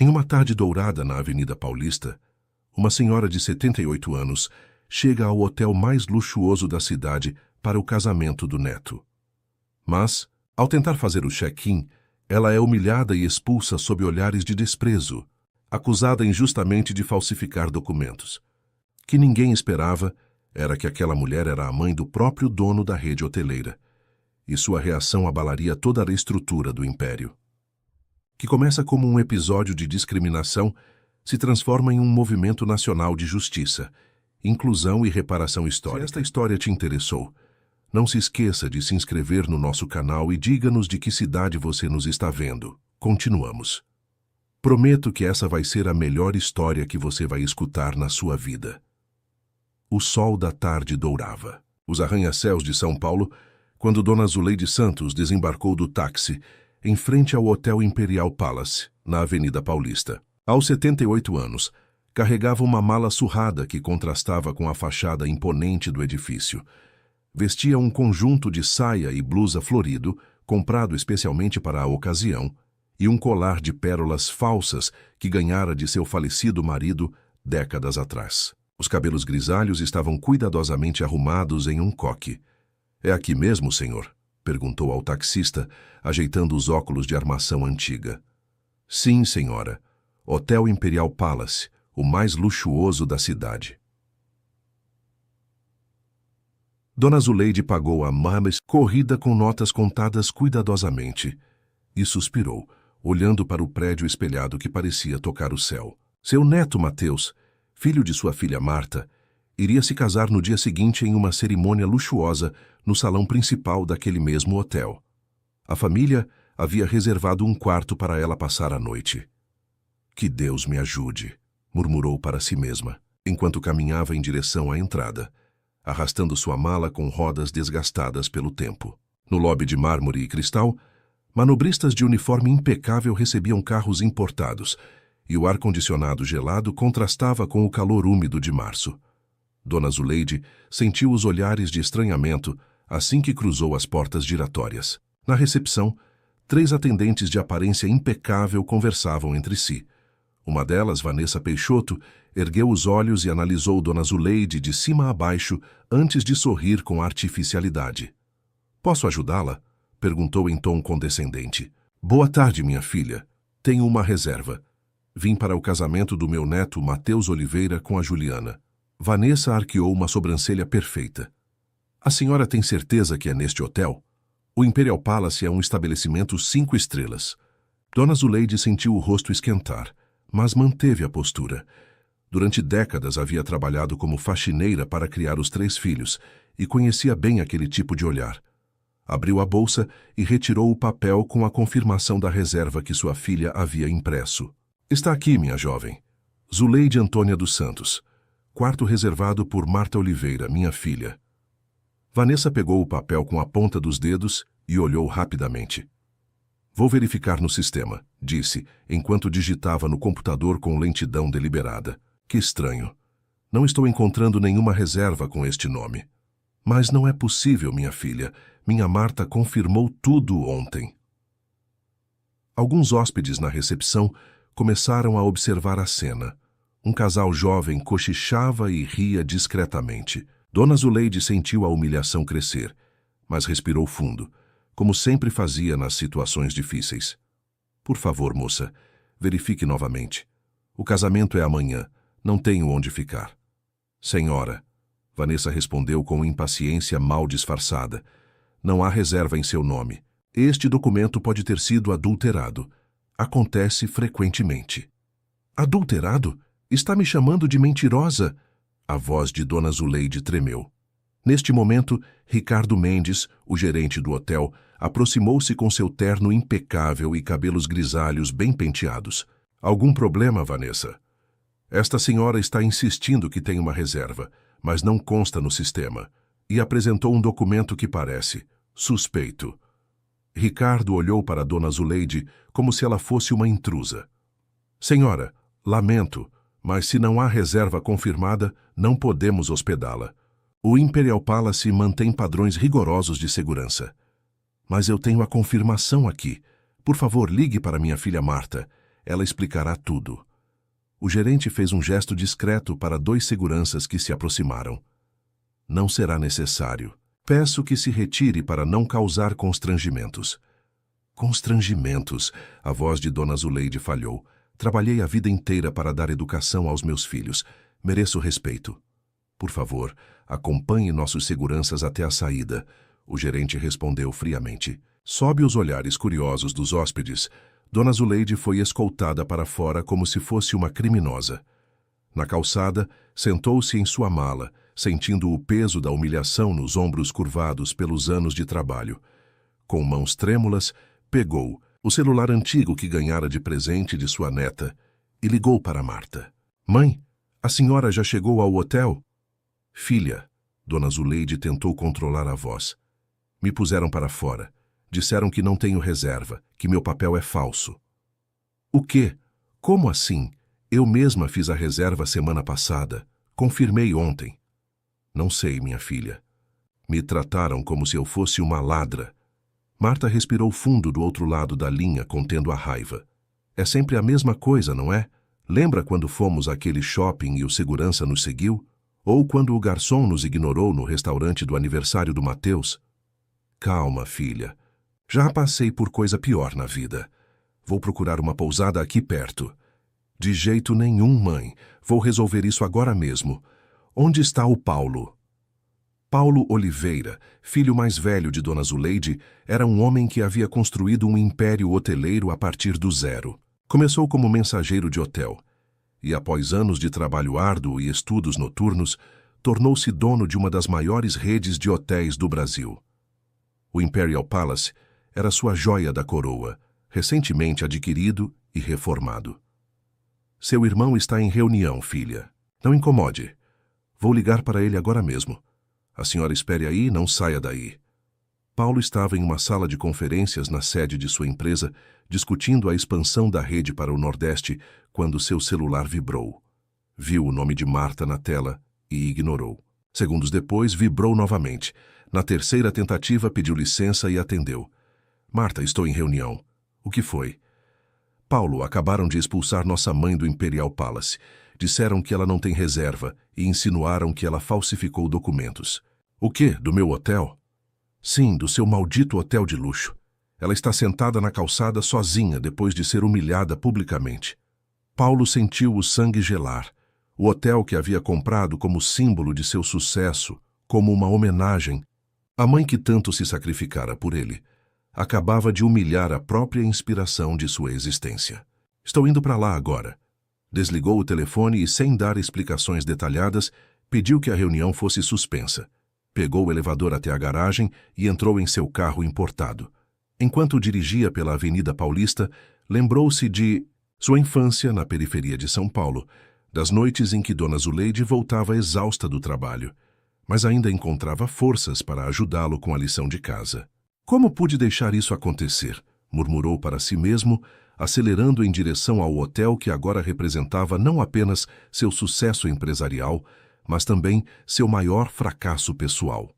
Em uma tarde dourada na Avenida Paulista, uma senhora de 78 anos chega ao hotel mais luxuoso da cidade para o casamento do neto. Mas, ao tentar fazer o check-in, ela é humilhada e expulsa sob olhares de desprezo, acusada injustamente de falsificar documentos. Que ninguém esperava era que aquela mulher era a mãe do próprio dono da rede hoteleira, e sua reação abalaria toda a estrutura do império. Que começa como um episódio de discriminação, se transforma em um movimento nacional de justiça, inclusão e reparação histórica. Se esta história te interessou, não se esqueça de se inscrever no nosso canal e diga-nos de que cidade você nos está vendo. Continuamos. Prometo que essa vai ser a melhor história que você vai escutar na sua vida. O sol da tarde dourava. Os arranha-céus de São Paulo, quando Dona Zuleide Santos desembarcou do táxi em frente ao Hotel Imperial Palace, na Avenida Paulista. Aos 78 anos, carregava uma mala surrada que contrastava com a fachada imponente do edifício. Vestia um conjunto de saia e blusa florido, comprado especialmente para a ocasião, e um colar de pérolas falsas que ganhara de seu falecido marido décadas atrás. Os cabelos grisalhos estavam cuidadosamente arrumados em um coque. "É aqui mesmo, senhor?" perguntou ao taxista, ajeitando os óculos de armação antiga. "Sim, senhora. Hotel Imperial Palace, o mais luxuoso da cidade." Dona Zuleide pagou a Mames corrida com notas contadas cuidadosamente e suspirou, olhando para o prédio espelhado que parecia tocar o céu. Seu neto Mateus, filho de sua filha Marta, iria se casar no dia seguinte em uma cerimônia luxuosa no salão principal daquele mesmo hotel. A família havia reservado um quarto para ela passar a noite. "Que Deus me ajude", murmurou para si mesma, enquanto caminhava em direção à entrada, arrastando sua mala com rodas desgastadas pelo tempo. No lobby de mármore e cristal, manobristas de uniforme impecável recebiam carros importados, e o ar-condicionado gelado contrastava com o calor úmido de março. Dona Zuleide sentiu os olhares de estranhamento assim que cruzou as portas giratórias. Na recepção, 3 atendentes de aparência impecável conversavam entre si. Uma delas, Vanessa Peixoto, ergueu os olhos e analisou Dona Zuleide de cima a baixo antes de sorrir com artificialidade. "Posso ajudá-la?" perguntou em tom condescendente. "Boa tarde, minha filha. Tenho uma reserva. Vim para o casamento do meu neto Mateus Oliveira com a Juliana." Vanessa arqueou uma sobrancelha perfeita. "A senhora tem certeza que é neste hotel? O Imperial Palace é um estabelecimento 5 estrelas." Dona Zuleide sentiu o rosto esquentar, mas manteve a postura. Durante décadas havia trabalhado como faxineira para criar os 3 filhos e conhecia bem aquele tipo de olhar. Abriu a bolsa e retirou o papel com a confirmação da reserva que sua filha havia impresso. "Está aqui, minha jovem. Zuleide Antônia dos Santos. Quarto reservado por Marta Oliveira, minha filha." Vanessa pegou o papel com a ponta dos dedos e olhou rapidamente. "Vou verificar no sistema", disse, enquanto digitava no computador com lentidão deliberada. "Que estranho. Não estou encontrando nenhuma reserva com este nome." "Mas não é possível, minha filha. Minha Marta confirmou tudo ontem." Alguns hóspedes na recepção começaram a observar a cena. Um casal jovem cochichava e ria discretamente. Dona Zuleide sentiu a humilhação crescer, mas respirou fundo, como sempre fazia nas situações difíceis. "Por favor, moça, verifique novamente. O casamento é amanhã. Não tenho onde ficar." "Senhora", Vanessa respondeu com impaciência mal disfarçada, "não há reserva em seu nome. Este documento pode ter sido adulterado. Acontece frequentemente." "Adulterado? Está me chamando de mentirosa?" A voz de Dona Zuleide tremeu. Neste momento, Ricardo Mendes, o gerente do hotel, aproximou-se com seu terno impecável e cabelos grisalhos bem penteados. "Algum problema, Vanessa? Esta senhora está insistindo que tem uma reserva, mas não consta no sistema, e apresentou um documento que parece suspeito." Ricardo olhou para Dona Zuleide como se ela fosse uma intrusa. "Senhora, lamento, mas se não há reserva confirmada, não podemos hospedá-la. O Imperial Palace mantém padrões rigorosos de segurança." "Mas eu tenho a confirmação aqui. Por favor, ligue para minha filha Marta. ela explicará tudo. O gerente fez um gesto discreto para 2 seguranças que se aproximaram. Não será necessário. Peço que se retire para não causar constrangimentos. Constrangimentos, a voz de Dona Zuleide falhou. Trabalhei a vida inteira para dar educação aos meus filhos. Mereço respeito. Por favor, acompanhe nossos seguranças até a saída. O gerente respondeu friamente. Sob os olhares curiosos dos hóspedes, Dona Zuleide foi escoltada para fora como se fosse uma criminosa. Na calçada, sentou-se em sua mala, sentindo o peso da humilhação nos ombros curvados pelos anos de trabalho. Com mãos trêmulas, pegou o celular antigo que ganhara de presente de sua neta e ligou para Marta. Mãe, a senhora já chegou ao hotel? Filha, Dona Zuleide tentou controlar a voz. Me puseram para fora. Disseram que não tenho reserva, que meu papel é falso. O quê? Como assim? Eu mesma fiz a reserva semana passada. Confirmei ontem. Não sei, minha filha. Me trataram como se eu fosse uma ladra. Marta respirou fundo do outro lado da linha, contendo a raiva. É sempre a mesma coisa, não é? Lembra quando fomos àquele shopping e o segurança nos seguiu? Ou quando o garçom nos ignorou no restaurante do aniversário do Mateus? Calma, filha. Já passei por coisa pior na vida. Vou procurar uma pousada aqui perto. De jeito nenhum, mãe. Vou resolver isso agora mesmo. Onde está o Paulo? Paulo Oliveira, filho mais velho de Dona Zuleide, era um homem que havia construído um império hoteleiro a partir do zero. Começou como mensageiro de hotel e, após anos de trabalho árduo e estudos noturnos, tornou-se dono de uma das maiores redes de hotéis do Brasil. O Imperial Palace era sua joia da coroa, recentemente adquirido e reformado. Seu irmão está em reunião, filha. Não incomode. Vou ligar para ele agora mesmo. A senhora espere aí e não saia daí. Paulo estava em uma sala de conferências na sede de sua empresa, discutindo a expansão da rede para o Nordeste, quando seu celular vibrou. Viu o nome de Marta na tela e ignorou. Segundos depois, vibrou novamente. Na terceira tentativa, pediu licença e atendeu. Marta, estou em reunião. O que foi? Paulo, acabaram de expulsar nossa mãe do Imperial Palace. Disseram que ela não tem reserva e insinuaram que ela falsificou documentos. O quê? Do meu hotel? Sim, do seu maldito hotel de luxo. Ela está sentada na calçada sozinha depois de ser humilhada publicamente. Paulo sentiu o sangue gelar. O hotel que havia comprado como símbolo de seu sucesso, como uma homenagem, a mãe que tanto se sacrificara por ele, acabava de humilhar a própria inspiração de sua existência. Estou indo para lá agora. Desligou o telefone e, sem dar explicações detalhadas, pediu que a reunião fosse suspensa. Pegou o elevador até a garagem e entrou em seu carro importado. Enquanto dirigia pela Avenida Paulista, lembrou-se de sua infância na periferia de São Paulo, das noites em que Dona Zuleide voltava exausta do trabalho, mas ainda encontrava forças para ajudá-lo com a lição de casa. Como pude deixar isso acontecer? Murmurou para si mesmo, acelerando em direção ao hotel que agora representava não apenas seu sucesso empresarial, mas também seu maior fracasso pessoal.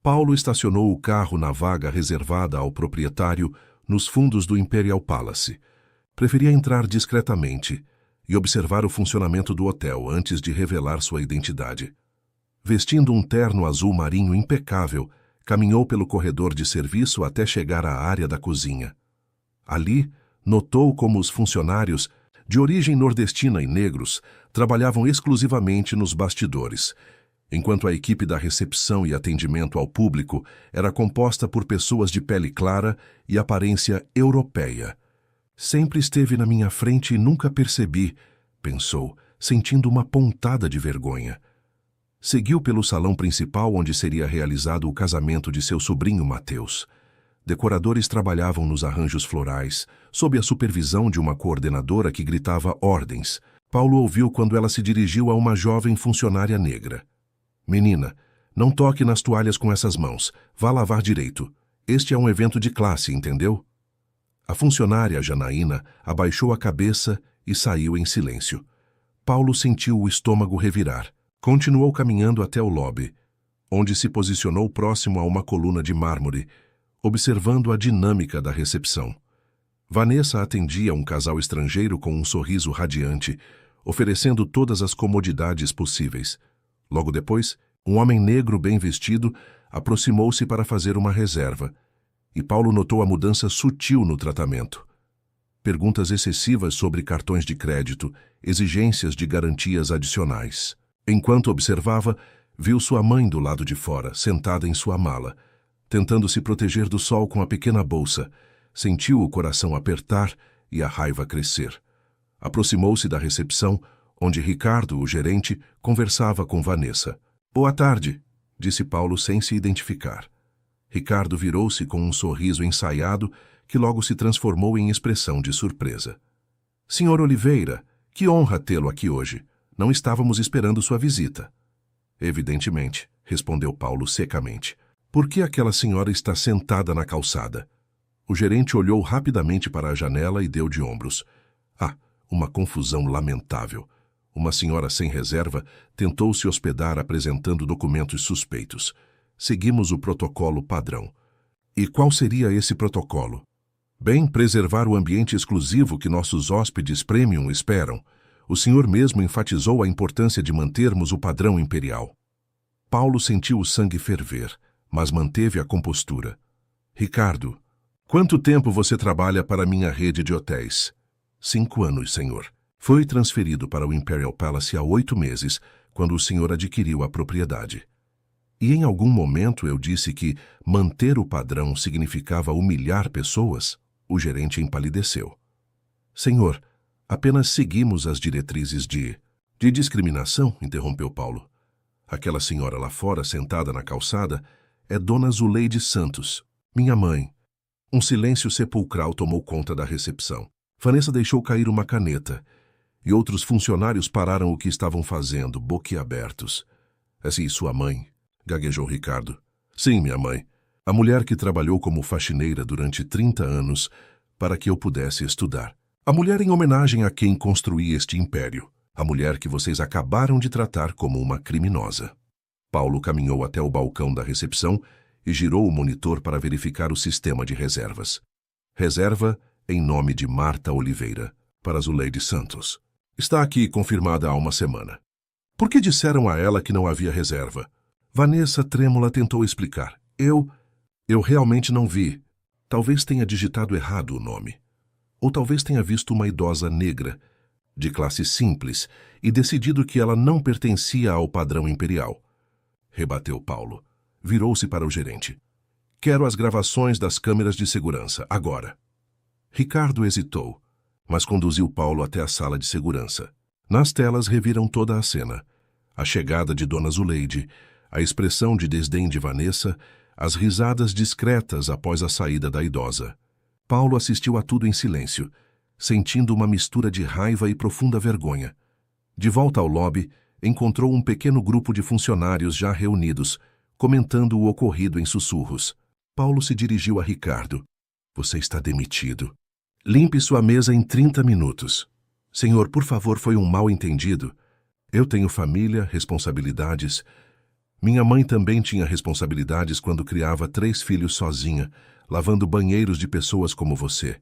Paulo estacionou o carro na vaga reservada ao proprietário nos fundos do Imperial Palace. Preferia entrar discretamente e observar o funcionamento do hotel antes de revelar sua identidade. Vestindo um terno azul marinho impecável, caminhou pelo corredor de serviço até chegar à área da cozinha. Ali, notou como os funcionários, de origem nordestina e negros, trabalhavam exclusivamente nos bastidores, enquanto a equipe da recepção e atendimento ao público era composta por pessoas de pele clara e aparência europeia. Sempre esteve na minha frente e nunca percebi, pensou, sentindo uma pontada de vergonha. Seguiu pelo salão principal onde seria realizado o casamento de seu sobrinho Mateus. Decoradores trabalhavam nos arranjos florais, sob a supervisão de uma coordenadora que gritava ordens. Paulo ouviu quando ela se dirigiu a uma jovem funcionária negra. Menina, não toque nas toalhas com essas mãos. Vá lavar direito. Este é um evento de classe, entendeu? A funcionária, Janaína, abaixou a cabeça e saiu em silêncio. Paulo sentiu o estômago revirar. Continuou caminhando até o lobby, onde se posicionou próximo a uma coluna de mármore, observando a dinâmica da recepção. Vanessa atendia um casal estrangeiro com um sorriso radiante, oferecendo todas as comodidades possíveis. Logo depois, um homem negro bem vestido aproximou-se para fazer uma reserva, e Paulo notou a mudança sutil no tratamento. Perguntas excessivas sobre cartões de crédito, exigências de garantias adicionais. Enquanto observava, viu sua mãe do lado de fora, sentada em sua mala, tentando se proteger do sol com a pequena bolsa. Sentiu o coração apertar e a raiva crescer. Aproximou-se da recepção, onde Ricardo, o gerente, conversava com Vanessa. «Boa tarde», disse Paulo sem se identificar. Ricardo virou-se com um sorriso ensaiado que logo se transformou em expressão de surpresa. «Senhor Oliveira, que honra tê-lo aqui hoje. Não estávamos esperando sua visita». «Evidentemente», respondeu Paulo secamente. «Por que aquela senhora está sentada na calçada?» O gerente olhou rapidamente para a janela e deu de ombros. Ah, uma confusão lamentável. Uma senhora sem reserva tentou se hospedar apresentando documentos suspeitos. Seguimos o protocolo padrão. E qual seria esse protocolo? Bem, preservar o ambiente exclusivo que nossos hóspedes premium esperam. O senhor mesmo enfatizou a importância de mantermos o padrão imperial. Paulo sentiu o sangue ferver, mas manteve a compostura. Ricardo, quanto tempo você trabalha para minha rede de hotéis? 5 anos, senhor. Foi transferido para o Imperial Palace há 8 meses, quando o senhor adquiriu a propriedade. E em algum momento eu disse que manter o padrão significava humilhar pessoas? O gerente empalideceu. Senhor, apenas seguimos as diretrizes de discriminação, interrompeu Paulo. Aquela senhora lá fora, sentada na calçada, é Dona Zuleide Santos, minha mãe. Um silêncio sepulcral tomou conta da recepção. Vanessa deixou cair uma caneta, e outros funcionários pararam o que estavam fazendo, boquiabertos. Assim, sua mãe, gaguejou Ricardo. Sim, minha mãe. A mulher que trabalhou como faxineira durante 30 anos para que eu pudesse estudar. A mulher em homenagem a quem construí este império. A mulher que vocês acabaram de tratar como uma criminosa. Paulo caminhou até o balcão da recepção e girou o monitor para verificar o sistema de reservas. Reserva em nome de Marta Oliveira, para Zuleide Santos. Está aqui confirmada há uma semana. Por que disseram a ela que não havia reserva? Vanessa trêmula tentou explicar. Eu realmente não vi. Talvez tenha digitado errado o nome. Ou talvez tenha visto uma idosa negra, de classe simples, e decidido que ela não pertencia ao padrão imperial. Rebateu Paulo. Virou-se para o gerente. Quero as gravações das câmeras de segurança, agora. Ricardo hesitou, mas conduziu Paulo até a sala de segurança. Nas telas reviram toda a cena. A chegada de Dona Zuleide, a expressão de desdém de Vanessa, as risadas discretas após a saída da idosa. Paulo assistiu a tudo em silêncio, sentindo uma mistura de raiva e profunda vergonha. De volta ao lobby, encontrou um pequeno grupo de funcionários já reunidos, comentando o ocorrido em sussurros. Paulo se dirigiu a Ricardo. Você está demitido. Limpe sua mesa em 30 minutos. Senhor, por favor, foi um mal-entendido. Eu tenho família, responsabilidades. Minha mãe também tinha responsabilidades quando criava 3 filhos sozinha, lavando banheiros de pessoas como você.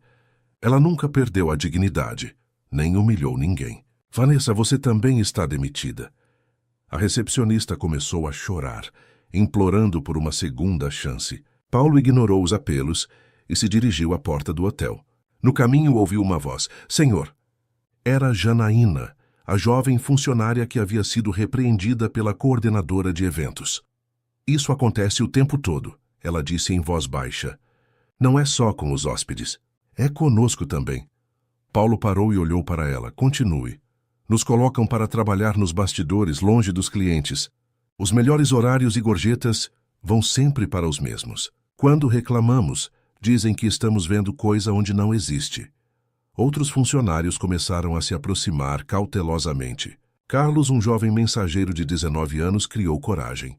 Ela nunca perdeu a dignidade, nem humilhou ninguém. Vanessa, você também está demitida. A recepcionista começou a chorar, implorando por uma segunda chance. Paulo ignorou os apelos e se dirigiu à porta do hotel. No caminho ouviu uma voz. Senhor, era Janaína, a jovem funcionária que havia sido repreendida pela coordenadora de eventos. Isso acontece o tempo todo, ela disse em voz baixa. Não é só com os hóspedes, é conosco também. Paulo parou e olhou para ela. Continue. Nos colocam para trabalhar nos bastidores, longe dos clientes. Os melhores horários e gorjetas vão sempre para os mesmos. Quando reclamamos, dizem que estamos vendo coisa onde não existe. Outros funcionários começaram a se aproximar cautelosamente. Carlos, um jovem mensageiro de 19 anos, criou coragem.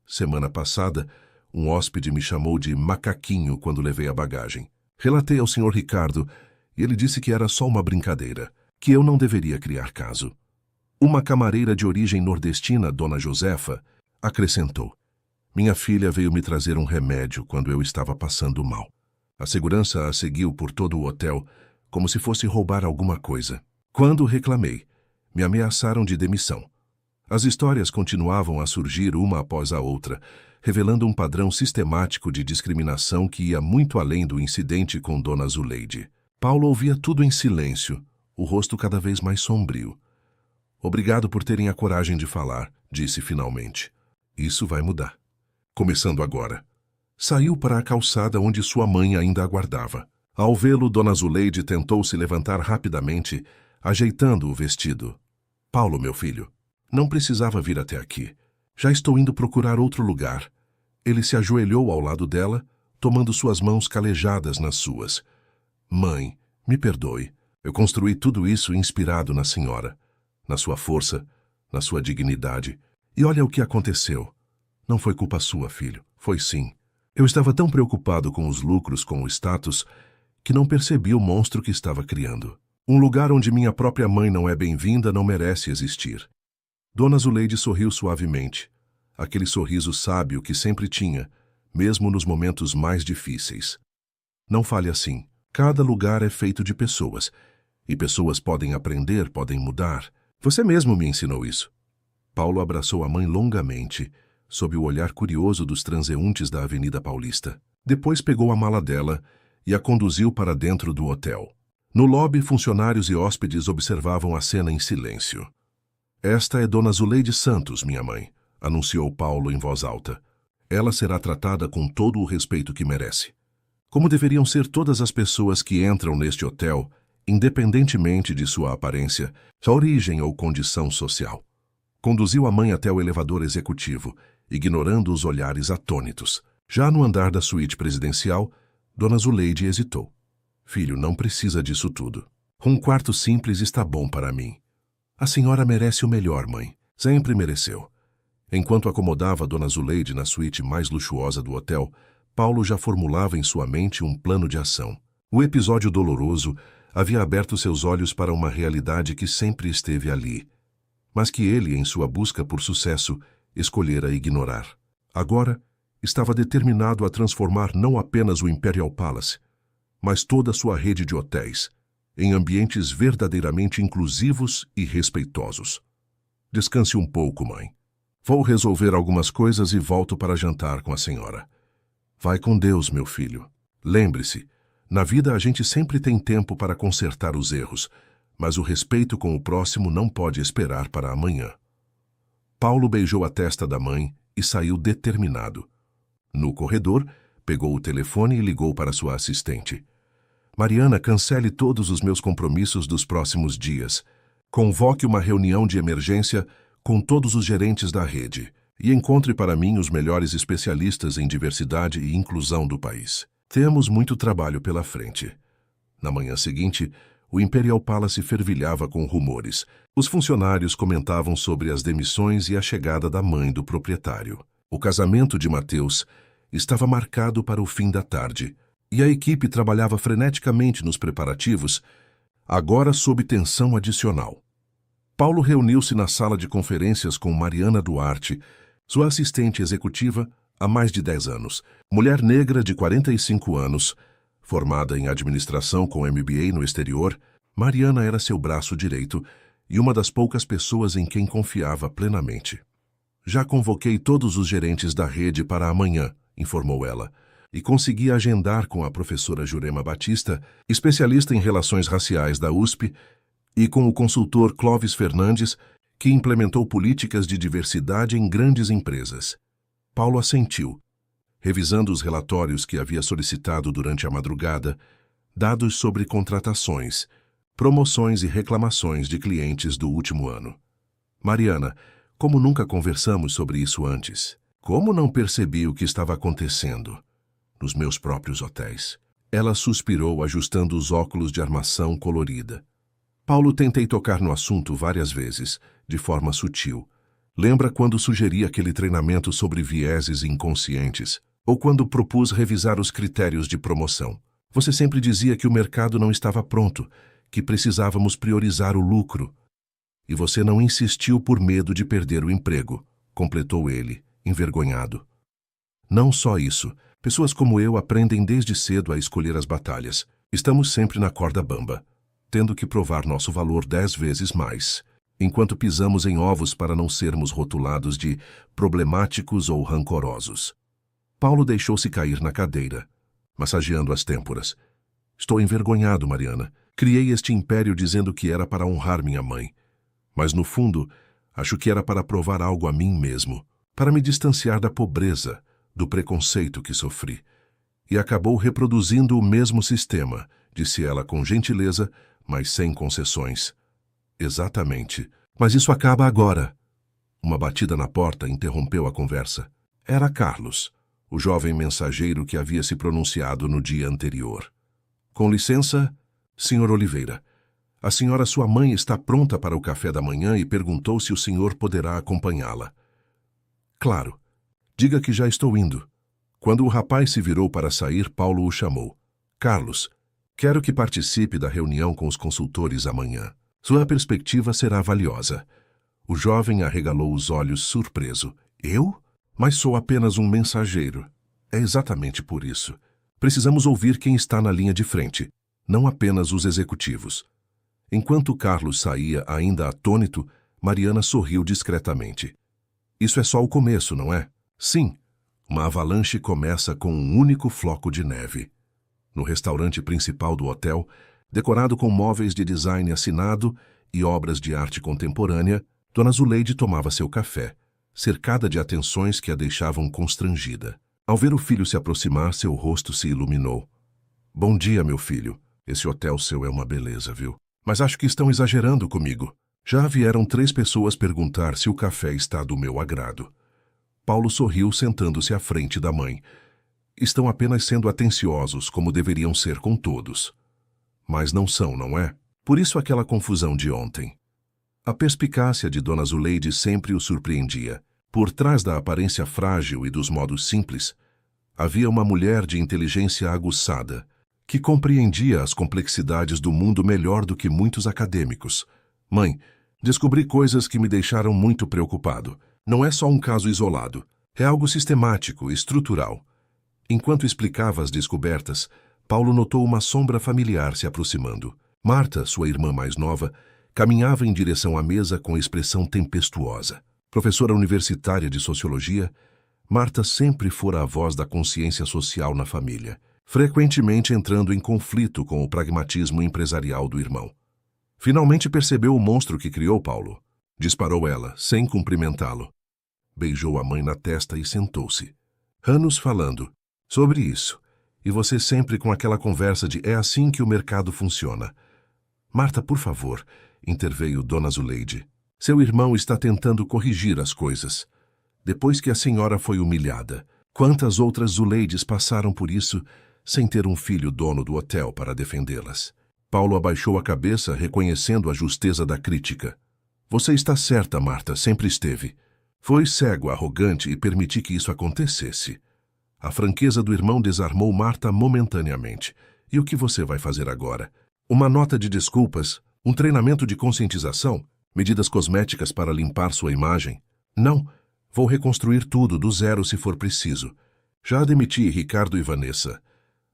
Semana passada, um hóspede me chamou de macaquinho quando levei a bagagem. Relatei ao Sr. Ricardo e ele disse que era só uma brincadeira, que eu não deveria criar caso. Uma camareira de origem nordestina, Dona Josefa, acrescentou. Minha filha veio me trazer um remédio quando eu estava passando mal. A segurança a seguiu por todo o hotel, como se fosse roubar alguma coisa. Quando reclamei, me ameaçaram de demissão. As histórias continuavam a surgir uma após a outra, revelando um padrão sistemático de discriminação que ia muito além do incidente com Dona Zuleide. Paulo ouvia tudo em silêncio, o rosto cada vez mais sombrio. Obrigado por terem a coragem de falar, disse finalmente. Isso vai mudar. Começando agora. Saiu para a calçada onde sua mãe ainda aguardava. Ao vê-lo, Dona Zuleide tentou se levantar rapidamente, ajeitando o vestido. Paulo, meu filho, não precisava vir até aqui. Já estou indo procurar outro lugar. Ele se ajoelhou ao lado dela, tomando suas mãos calejadas nas suas. Mãe, me perdoe. Eu construí tudo isso inspirado na senhora, na sua força, na sua dignidade. E olha o que aconteceu. Não foi culpa sua, filho. Foi sim. Eu estava tão preocupado com os lucros, com o status, que não percebi o monstro que estava criando. Um lugar onde minha própria mãe não é bem-vinda não merece existir. Dona Zuleide sorriu suavemente. Aquele sorriso sábio que sempre tinha, mesmo nos momentos mais difíceis. Não fale assim. Cada lugar é feito de pessoas. E pessoas podem aprender, podem mudar. Você mesmo me ensinou isso. Paulo abraçou a mãe longamente, sob o olhar curioso dos transeuntes da Avenida Paulista. Depois pegou a mala dela e a conduziu para dentro do hotel. No lobby, funcionários e hóspedes observavam a cena em silêncio. Esta é Dona Zuleide Santos, minha mãe, anunciou Paulo em voz alta. Ela será tratada com todo o respeito que merece. Como deveriam ser todas as pessoas que entram neste hotel, independentemente de sua aparência, sua origem ou condição social. Conduziu a mãe até o elevador executivo, ignorando os olhares atônitos. Já no andar da suíte presidencial, Dona Zuleide hesitou. Filho, não precisa disso tudo. Um quarto simples está bom para mim. A senhora merece o melhor, mãe. Sempre mereceu. Enquanto acomodava Dona Zuleide na suíte mais luxuosa do hotel, Paulo já formulava em sua mente um plano de ação. O episódio doloroso havia aberto seus olhos para uma realidade que sempre esteve ali, mas que ele, em sua busca por sucesso, escolhera ignorar. Agora, estava determinado a transformar não apenas o Imperial Palace, mas toda sua rede de hotéis, em ambientes verdadeiramente inclusivos e respeitosos. Descanse um pouco, mãe. Vou resolver algumas coisas e volto para jantar com a senhora. Vai com Deus, meu filho. Lembre-se, na vida a gente sempre tem tempo para consertar os erros, mas o respeito com o próximo não pode esperar para amanhã. Paulo beijou a testa da mãe e saiu determinado. No corredor, pegou o telefone e ligou para sua assistente. Mariana, cancele todos os meus compromissos dos próximos dias. Convoque uma reunião de emergência com todos os gerentes da rede e encontre para mim os melhores especialistas em diversidade e inclusão do país. Temos muito trabalho pela frente. Na manhã seguinte, o Imperial Palace fervilhava com rumores. Os funcionários comentavam sobre as demissões e a chegada da mãe do proprietário. O casamento de Mateus estava marcado para o fim da tarde, e a equipe trabalhava freneticamente nos preparativos, agora sob tensão adicional. Paulo reuniu-se na sala de conferências com Mariana Duarte, sua assistente executiva há mais de 10 anos, mulher negra de 45 anos, formada em administração com MBA no exterior. Mariana era seu braço direito e uma das poucas pessoas em quem confiava plenamente. Já convoquei todos os gerentes da rede para amanhã, informou ela, e consegui agendar com a professora Jurema Batista, especialista em relações raciais da USP, e com o consultor Clóvis Fernandes, que implementou políticas de diversidade em grandes empresas. Paulo assentiu, revisando os relatórios que havia solicitado durante a madrugada, dados sobre contratações, promoções e reclamações de clientes do último ano. Mariana, como nunca conversamos sobre isso antes, como não percebi o que estava acontecendo nos meus próprios hotéis? Ela suspirou, ajustando os óculos de armação colorida. Paulo, tentei tocar no assunto várias vezes, de forma sutil. Lembra quando sugeri aquele treinamento sobre vieses inconscientes? Ou quando propus revisar os critérios de promoção? Você sempre dizia que o mercado não estava pronto, que precisávamos priorizar o lucro. E você não insistiu por medo de perder o emprego, completou ele, envergonhado. Não só isso, pessoas como eu aprendem desde cedo a escolher as batalhas. Estamos sempre na corda bamba, tendo que provar nosso valor 10 vezes mais, enquanto pisamos em ovos para não sermos rotulados de problemáticos ou rancorosos. Paulo deixou-se cair na cadeira, massageando as têmporas. Estou envergonhado, Mariana. Criei este império dizendo que era para honrar minha mãe. Mas, no fundo, acho que era para provar algo a mim mesmo, para me distanciar da pobreza, do preconceito que sofri. E acabou reproduzindo o mesmo sistema, disse ela com gentileza, mas sem concessões. Exatamente. Mas isso acaba agora. Uma batida na porta interrompeu a conversa. Era Carlos, o jovem mensageiro que havia se pronunciado no dia anterior. Com licença, Sr. Oliveira. A senhora sua mãe está pronta para o café da manhã e perguntou se o senhor poderá acompanhá-la. Claro. Diga que já estou indo. Quando o rapaz se virou para sair, Paulo o chamou. Carlos, quero que participe da reunião com os consultores amanhã. Sua perspectiva será valiosa. O jovem arregalou os olhos surpreso. Eu? Mas sou apenas um mensageiro. É exatamente por isso. Precisamos ouvir quem está na linha de frente, não apenas os executivos. Enquanto Carlos saía ainda atônito, Mariana sorriu discretamente. Isso é só o começo, não é? Sim. Uma avalanche começa com um único floco de neve. No restaurante principal do hotel, decorado com móveis de design assinado e obras de arte contemporânea, Dona Zuleide tomava seu café, cercada de atenções que a deixavam constrangida. Ao ver o filho se aproximar, seu rosto se iluminou. Bom dia, meu filho. Esse hotel seu é uma beleza, viu? Mas acho que estão exagerando comigo. Já vieram 3 pessoas perguntar se o café está do meu agrado. Paulo sorriu sentando-se à frente da mãe. Estão apenas sendo atenciosos, como deveriam ser com todos. Mas não são, não é? Por isso aquela confusão de ontem. A perspicácia de Dona Zuleide sempre o surpreendia. Por trás da aparência frágil e dos modos simples, havia uma mulher de inteligência aguçada, que compreendia as complexidades do mundo melhor do que muitos acadêmicos. Mãe, descobri coisas que me deixaram muito preocupado. Não é só um caso isolado. É algo sistemático, estrutural. Enquanto explicava as descobertas, Paulo notou uma sombra familiar se aproximando. Marta, sua irmã mais nova, caminhava em direção à mesa com expressão tempestuosa. Professora universitária de sociologia, Marta sempre fora a voz da consciência social na família, frequentemente entrando em conflito com o pragmatismo empresarial do irmão. Finalmente percebeu o monstro que criou Paulo. Disparou ela, sem cumprimentá-lo. Beijou a mãe na testa e sentou-se. Anos falando sobre isso, e você sempre com aquela conversa de é assim que o mercado funciona. Marta, por favor, interveio Dona Zuleide. Seu irmão está tentando corrigir as coisas. Depois que a senhora foi humilhada, quantas outras Zuleides passaram por isso sem ter um filho dono do hotel para defendê-las? Paulo abaixou a cabeça, reconhecendo a justeza da crítica. Você está certa, Marta, sempre esteve. Foi cego, arrogante e permiti que isso acontecesse. A franqueza do irmão desarmou Marta momentaneamente. E o que você vai fazer agora? Uma nota de desculpas? Um treinamento de conscientização? Medidas cosméticas para limpar sua imagem? Não. Vou reconstruir tudo do zero se for preciso. Já demiti Ricardo e Vanessa.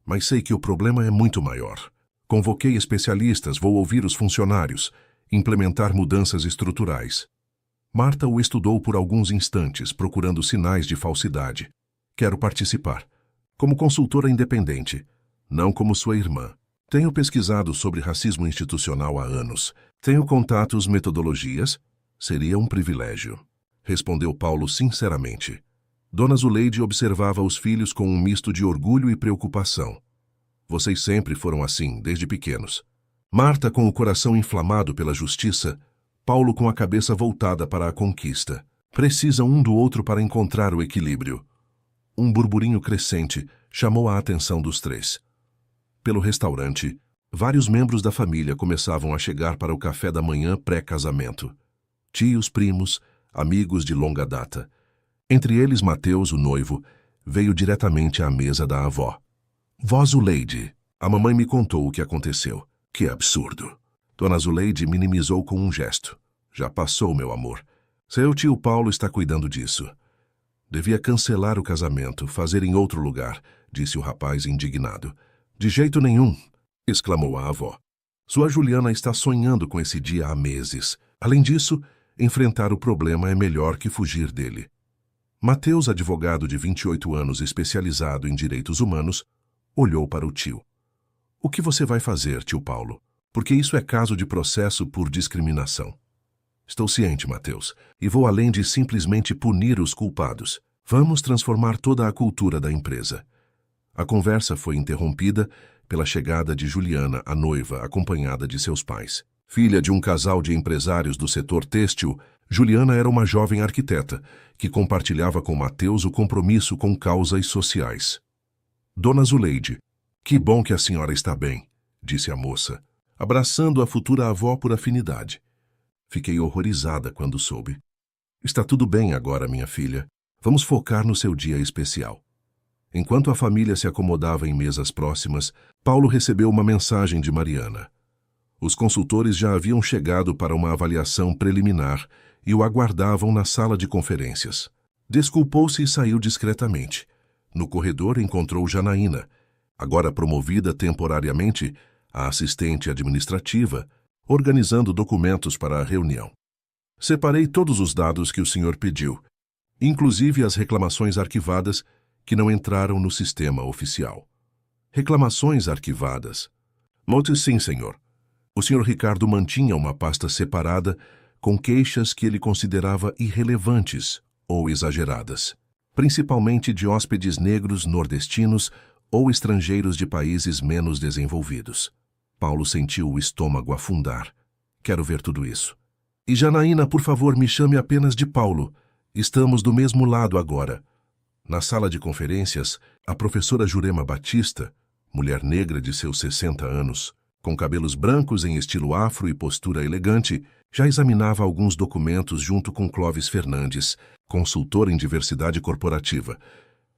Mas sei que o problema é muito maior. Convoquei especialistas, vou ouvir os funcionários, implementar mudanças estruturais. Marta o estudou por alguns instantes, procurando sinais de falsidade. Quero participar. Como consultora independente, não como sua irmã. Tenho pesquisado sobre racismo institucional há anos. Tenho contatos, metodologias. Seria um privilégio. Respondeu Paulo sinceramente. Dona Zuleide observava os filhos com um misto de orgulho e preocupação. Vocês sempre foram assim, desde pequenos. Marta com o coração inflamado pela justiça, Paulo com a cabeça voltada para a conquista. Precisam um do outro para encontrar o equilíbrio. Um burburinho crescente chamou a atenção dos 3. Pelo restaurante, vários membros da família começavam a chegar para o café da manhã pré-casamento. Tios, primos, amigos de longa data. Entre eles, Mateus, o noivo, veio diretamente à mesa da avó. Vó Zuleide, a mamãe me contou o que aconteceu. Que absurdo. Dona Zuleide minimizou com um gesto. Já passou, meu amor. Seu tio Paulo está cuidando disso. Devia cancelar o casamento, fazer em outro lugar, disse o rapaz indignado. De jeito nenhum, exclamou a avó. Sua Juliana está sonhando com esse dia há meses. Além disso, enfrentar o problema é melhor que fugir dele. Mateus, advogado de 28 anos especializado em direitos humanos, olhou para o tio. O que você vai fazer, tio Paulo? Porque isso é caso de processo por discriminação. Estou ciente, Mateus, e vou além de simplesmente punir os culpados. Vamos transformar toda a cultura da empresa. A conversa foi interrompida pela chegada de Juliana, a noiva, acompanhada de seus pais. Filha de um casal de empresários do setor têxtil, Juliana era uma jovem arquiteta que compartilhava com Mateus o compromisso com causas sociais. Dona Zuleide, que bom que a senhora está bem, disse a moça, abraçando a futura avó por afinidade. Fiquei horrorizada quando soube. Está tudo bem agora, minha filha. Vamos focar no seu dia especial. Enquanto a família se acomodava em mesas próximas, Paulo recebeu uma mensagem de Mariana. Os consultores já haviam chegado para uma avaliação preliminar e o aguardavam na sala de conferências. Desculpou-se e saiu discretamente. No corredor encontrou Janaína, agora promovida temporariamente a assistente administrativa, organizando documentos para a reunião. Separei todos os dados que o senhor pediu, inclusive as reclamações arquivadas que não entraram no sistema oficial. Reclamações arquivadas. Note sim, senhor. O senhor Ricardo mantinha uma pasta separada com queixas que ele considerava irrelevantes ou exageradas, principalmente de hóspedes negros nordestinos ou estrangeiros de países menos desenvolvidos. Paulo sentiu o estômago afundar. Quero ver tudo isso. E Janaína, por favor, me chame apenas de Paulo. Estamos do mesmo lado agora. Na sala de conferências, a professora Jurema Batista, mulher negra de seus 60 anos, com cabelos brancos em estilo afro e postura elegante, já examinava alguns documentos junto com Clóvis Fernandes, consultor em diversidade corporativa.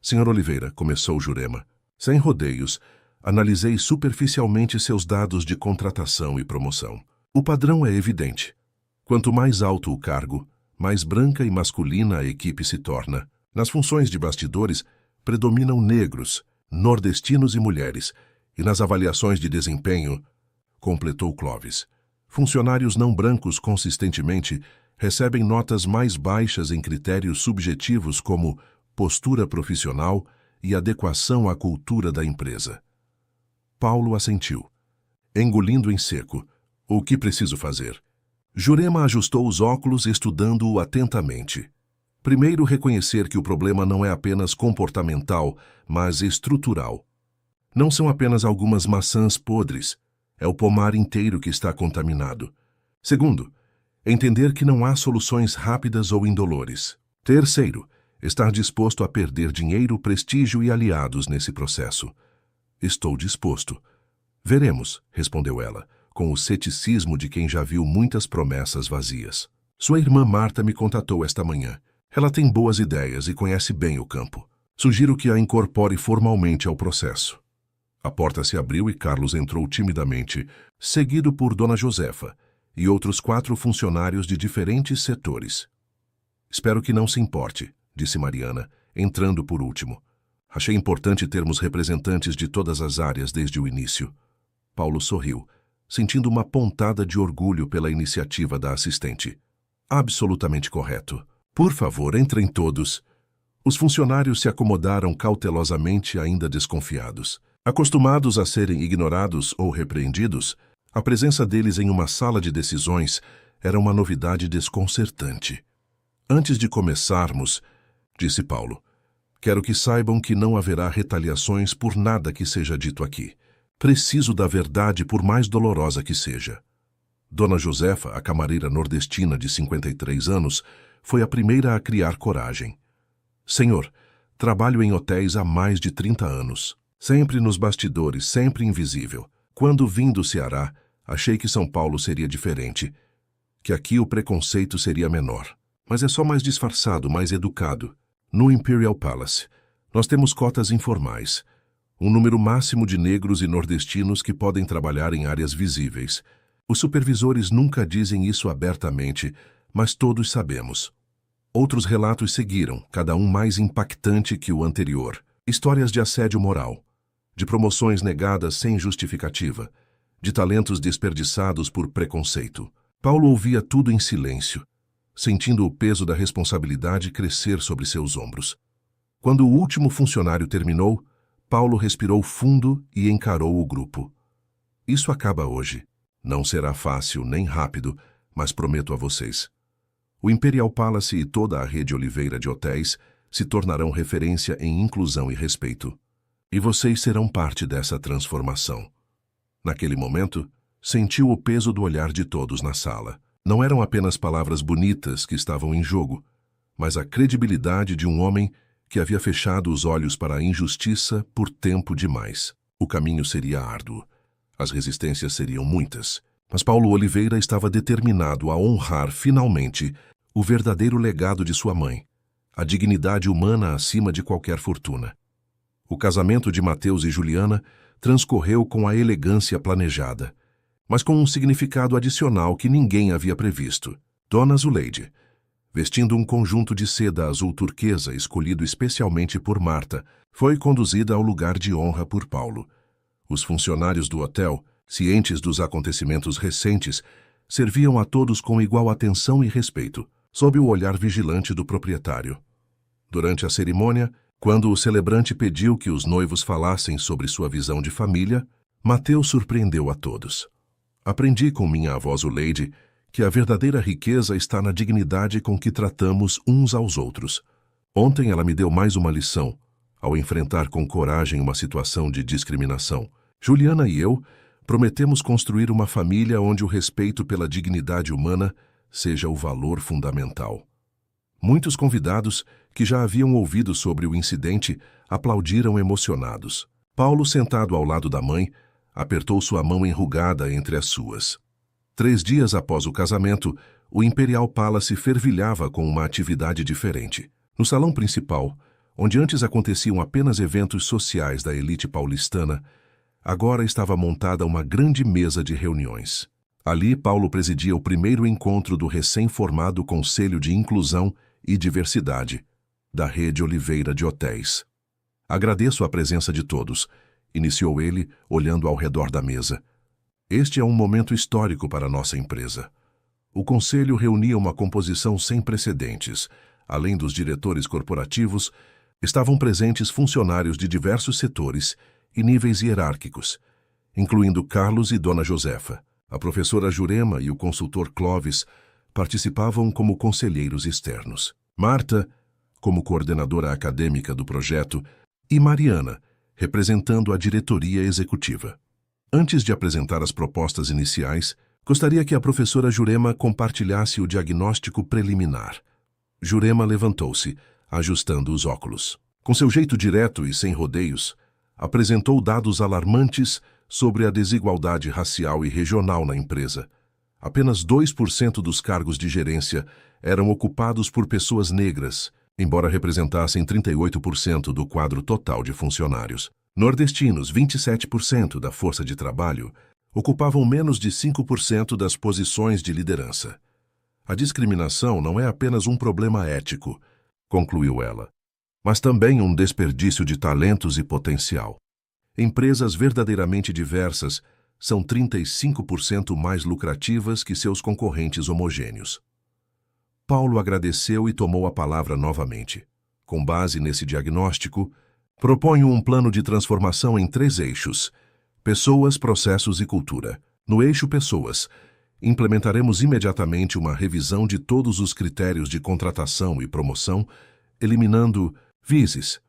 Senhor Oliveira, começou Jurema, sem rodeios, analisei superficialmente seus dados de contratação e promoção. O padrão é evidente. Quanto mais alto o cargo, mais branca e masculina a equipe se torna. Nas funções de bastidores, predominam negros, nordestinos e mulheres, e nas avaliações de desempenho, completou Clóvis, funcionários não brancos consistentemente recebem notas mais baixas em critérios subjetivos como postura profissional e adequação à cultura da empresa. Paulo assentiu, engolindo em seco. O que preciso fazer? Jurema ajustou os óculos, estudando-o atentamente. Primeiro, reconhecer que o problema não é apenas comportamental, mas estrutural. Não são apenas algumas maçãs podres, é o pomar inteiro que está contaminado. Segundo, entender que não há soluções rápidas ou indolores. Terceiro, estar disposto a perder dinheiro, prestígio e aliados nesse processo. Estou disposto. Veremos, respondeu ela, com o ceticismo de quem já viu muitas promessas vazias. Sua irmã Marta me contatou esta manhã. Ela tem boas ideias e conhece bem o campo. Sugiro que a incorpore formalmente ao processo. A porta se abriu e Carlos entrou timidamente, seguido por Dona Josefa e outros 4 funcionários de diferentes setores. Espero que não se importe, disse Mariana, entrando por último. Achei importante termos representantes de todas as áreas desde o início. Paulo sorriu, sentindo uma pontada de orgulho pela iniciativa da assistente. Absolutamente correto. Por favor, entrem todos. Os funcionários se acomodaram cautelosamente, ainda desconfiados. Acostumados a serem ignorados ou repreendidos, a presença deles em uma sala de decisões era uma novidade desconcertante. Antes de começarmos, disse Paulo, quero que saibam que não haverá retaliações por nada que seja dito aqui. Preciso da verdade, por mais dolorosa que seja. Dona Josefa, a camareira nordestina de 53 anos, foi a primeira a criar coragem. Senhor, trabalho em hotéis há mais de 30 anos. Sempre nos bastidores, sempre invisível. Quando vim do Ceará, achei que São Paulo seria diferente, que aqui o preconceito seria menor. Mas é só mais disfarçado, mais educado. No Imperial Palace, nós temos cotas informais. Um número máximo de negros e nordestinos que podem trabalhar em áreas visíveis. Os supervisores nunca dizem isso abertamente, mas todos sabemos. Outros relatos seguiram, cada um mais impactante que o anterior. Histórias de assédio moral, de promoções negadas sem justificativa, de talentos desperdiçados por preconceito. Paulo ouvia tudo em silêncio, sentindo o peso da responsabilidade crescer sobre seus ombros. Quando o último funcionário terminou, Paulo respirou fundo e encarou o grupo. Isso acaba hoje. Não será fácil nem rápido, mas prometo a vocês. O Imperial Palace e toda a rede Oliveira de hotéis se tornarão referência em inclusão e respeito. E vocês serão parte dessa transformação. Naquele momento, sentiu o peso do olhar de todos na sala. Não eram apenas palavras bonitas que estavam em jogo, mas a credibilidade de um homem que havia fechado os olhos para a injustiça por tempo demais. O caminho seria árduo. As resistências seriam muitas. Mas Paulo Oliveira estava determinado a honrar, finalmente, o verdadeiro legado de sua mãe, a dignidade humana acima de qualquer fortuna. O casamento de Mateus e Juliana transcorreu com a elegância planejada, mas com um significado adicional que ninguém havia previsto. Dona Zuleide, vestindo um conjunto de seda azul turquesa escolhido especialmente por Marta, foi conduzida ao lugar de honra por Paulo. Os funcionários do hotel, cientes dos acontecimentos recentes, serviam a todos com igual atenção e respeito, sob o olhar vigilante do proprietário. Durante a cerimônia, quando o celebrante pediu que os noivos falassem sobre sua visão de família, Mateus surpreendeu a todos. Aprendi com minha avó Zuleide que a verdadeira riqueza está na dignidade com que tratamos uns aos outros. Ontem ela me deu mais uma lição, ao enfrentar com coragem uma situação de discriminação. Juliana e eu prometemos construir uma família onde o respeito pela dignidade humana seja o valor fundamental. Muitos convidados, que já haviam ouvido sobre o incidente, aplaudiram emocionados. Paulo, sentado ao lado da mãe, apertou sua mão enrugada entre as suas. 3 dias após o casamento, o Imperial Palace fervilhava com uma atividade diferente. No salão principal, onde antes aconteciam apenas eventos sociais da elite paulistana, agora estava montada uma grande mesa de reuniões. Ali, Paulo presidia o primeiro encontro do recém-formado Conselho de Inclusão e Diversidade da rede Oliveira de hotéis. Agradeço a presença de todos, iniciou ele, olhando ao redor da mesa. Este é um momento histórico para nossa empresa. O Conselho reunia uma composição sem precedentes. Além dos diretores corporativos, estavam presentes funcionários de diversos setores e níveis hierárquicos, incluindo Carlos e Dona Josefa. A professora Jurema e o consultor Clóvis participavam como conselheiros externos. Marta, como coordenadora acadêmica do projeto, e Mariana, representando a diretoria executiva. Antes de apresentar as propostas iniciais, gostaria que a professora Jurema compartilhasse o diagnóstico preliminar. Jurema levantou-se, ajustando os óculos. Com seu jeito direto e sem rodeios, apresentou dados alarmantes sobre a desigualdade racial e regional na empresa. Apenas 2% dos cargos de gerência eram ocupados por pessoas negras, embora representassem 38% do quadro total de funcionários. Nordestinos, 27% da força de trabalho, ocupavam menos de 5% das posições de liderança. A discriminação não é apenas um problema ético, concluiu ela, mas também um desperdício de talentos e potencial. Empresas verdadeiramente diversas são 35% mais lucrativas que seus concorrentes homogêneos. Paulo agradeceu e tomou a palavra novamente. Com base nesse diagnóstico, proponho um plano de transformação em 3 eixos: pessoas, processos e cultura. No eixo pessoas, implementaremos imediatamente uma revisão de todos os critérios de contratação e promoção, eliminando vises.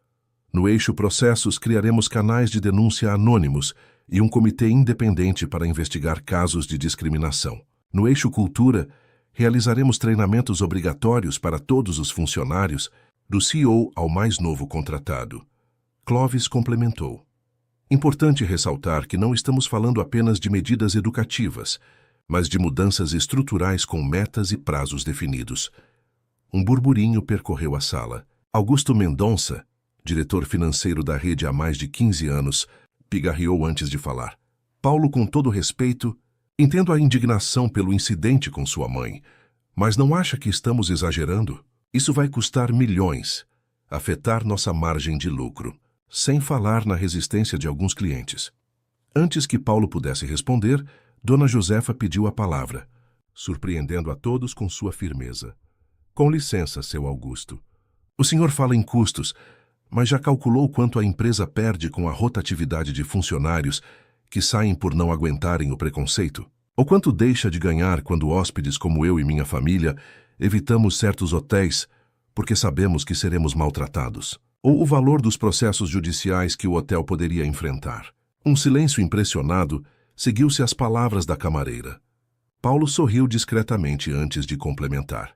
No eixo processos, criaremos canais de denúncia anônimos e um comitê independente para investigar casos de discriminação. No eixo cultura, realizaremos treinamentos obrigatórios para todos os funcionários, do CEO ao mais novo contratado. Clóvis complementou. Importante ressaltar que não estamos falando apenas de medidas educativas, mas de mudanças estruturais com metas e prazos definidos. Um burburinho percorreu a sala. Augusto Mendonça, diretor financeiro da rede há mais de 15 anos, pigarreou antes de falar. Paulo, com todo respeito, entendo a indignação pelo incidente com sua mãe, mas não acha que estamos exagerando? Isso vai custar milhões, afetar nossa margem de lucro, sem falar na resistência de alguns clientes. Antes que Paulo pudesse responder, Dona Josefa pediu a palavra, surpreendendo a todos com sua firmeza. Com licença, seu Augusto. O senhor fala em custos, mas já calculou quanto a empresa perde com a rotatividade de funcionários que saem por não aguentarem o preconceito? Ou quanto deixa de ganhar quando hóspedes como eu e minha família evitamos certos hotéis porque sabemos que seremos maltratados? Ou o valor dos processos judiciais que o hotel poderia enfrentar? Um silêncio impressionado seguiu-se às palavras da camareira. Paulo sorriu discretamente antes de complementar.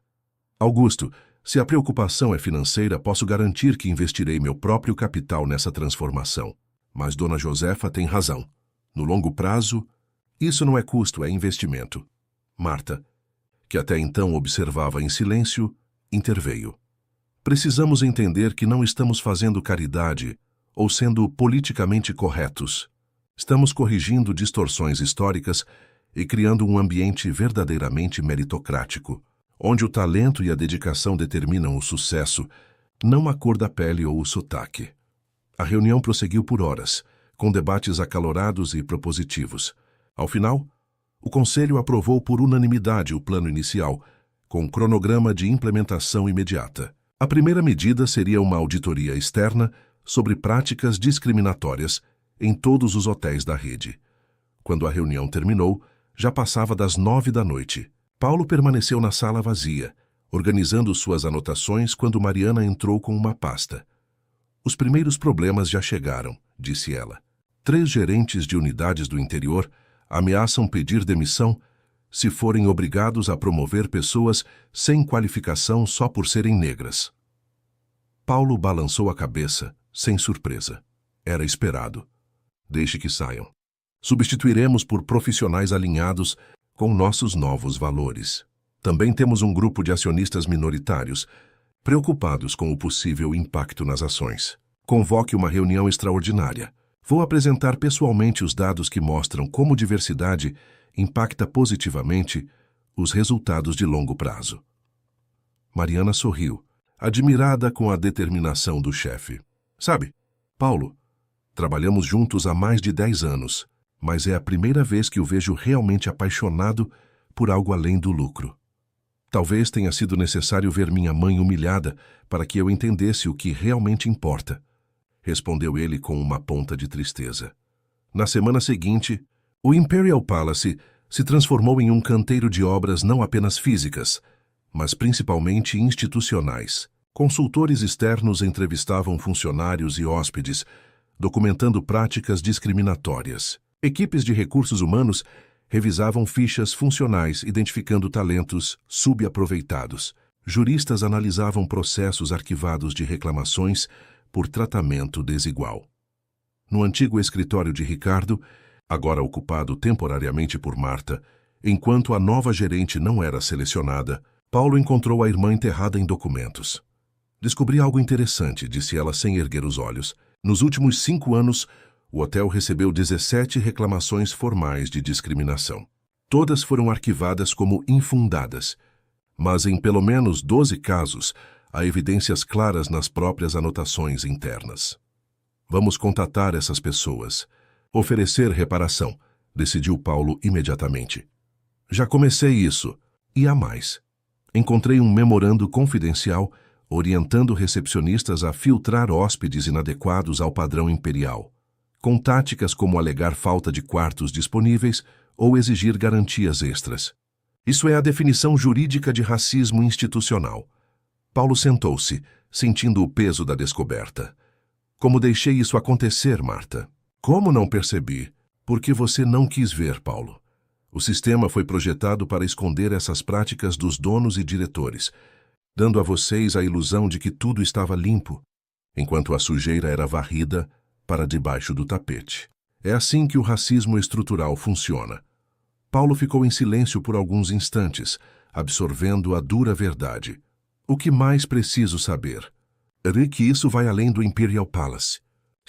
Augusto, se a preocupação é financeira, posso garantir que investirei meu próprio capital nessa transformação. Mas Dona Josefa tem razão. No longo prazo, isso não é custo, é investimento. Marta, que até então observava em silêncio, interveio. Precisamos entender que não estamos fazendo caridade ou sendo politicamente corretos. Estamos corrigindo distorções históricas e criando um ambiente verdadeiramente meritocrático, onde o talento e a dedicação determinam o sucesso, não a cor da pele ou o sotaque. A reunião prosseguiu por horas, com debates acalorados e propositivos. Ao final, o Conselho aprovou por unanimidade o plano inicial, com cronograma de implementação imediata. A primeira medida seria uma auditoria externa sobre práticas discriminatórias em todos os hotéis da rede. Quando a reunião terminou, já passava das 9 da noite. Paulo permaneceu na sala vazia, organizando suas anotações quando Mariana entrou com uma pasta. Os primeiros problemas já chegaram, disse ela. 3 gerentes de unidades do interior ameaçam pedir demissão se forem obrigados a promover pessoas sem qualificação só por serem negras. Paulo balançou a cabeça, sem surpresa. Era esperado. Deixe que saiam. Substituiremos por profissionais alinhados com nossos novos valores. Também temos um grupo de acionistas minoritários, preocupados com o possível impacto nas ações. Convoque uma reunião extraordinária. Vou apresentar pessoalmente os dados que mostram como diversidade impacta positivamente os resultados de longo prazo. Mariana sorriu, admirada com a determinação do chefe. Sabe, Paulo, trabalhamos juntos há mais de 10 anos, mas é a primeira vez que o vejo realmente apaixonado por algo além do lucro. Talvez tenha sido necessário ver minha mãe humilhada para que eu entendesse o que realmente importa, respondeu ele com uma ponta de tristeza. Na semana seguinte, o Imperial Palace se transformou em um canteiro de obras não apenas físicas, mas principalmente institucionais. Consultores externos entrevistavam funcionários e hóspedes, documentando práticas discriminatórias. Equipes de recursos humanos revisavam fichas funcionais, identificando talentos subaproveitados. Juristas analisavam processos arquivados de reclamações por tratamento desigual. No antigo escritório de Ricardo, agora ocupado temporariamente por Marta, enquanto a nova gerente não era selecionada, Paulo encontrou a irmã enterrada em documentos. Descobri algo interessante, disse ela sem erguer os olhos. Nos últimos 5 anos, o hotel recebeu 17 reclamações formais de discriminação. Todas foram arquivadas como infundadas, mas em pelo menos 12 casos, há evidências claras nas próprias anotações internas. Vamos contatar essas pessoas. Oferecer reparação, decidiu Paulo imediatamente. Já comecei isso, e há mais. Encontrei um memorando confidencial orientando recepcionistas a filtrar hóspedes inadequados ao padrão imperial, com táticas como alegar falta de quartos disponíveis ou exigir garantias extras. Isso é a definição jurídica de racismo institucional. Paulo sentou-se, sentindo o peso da descoberta. Como deixei isso acontecer, Marta? Como não percebi? Porque você não quis ver, Paulo. O sistema foi projetado para esconder essas práticas dos donos e diretores, dando a vocês a ilusão de que tudo estava limpo, enquanto a sujeira era varrida para debaixo do tapete. É assim que o racismo estrutural funciona. Paulo ficou em silêncio por alguns instantes, absorvendo a dura verdade. O que mais preciso saber? É que isso vai além do Imperial Palace.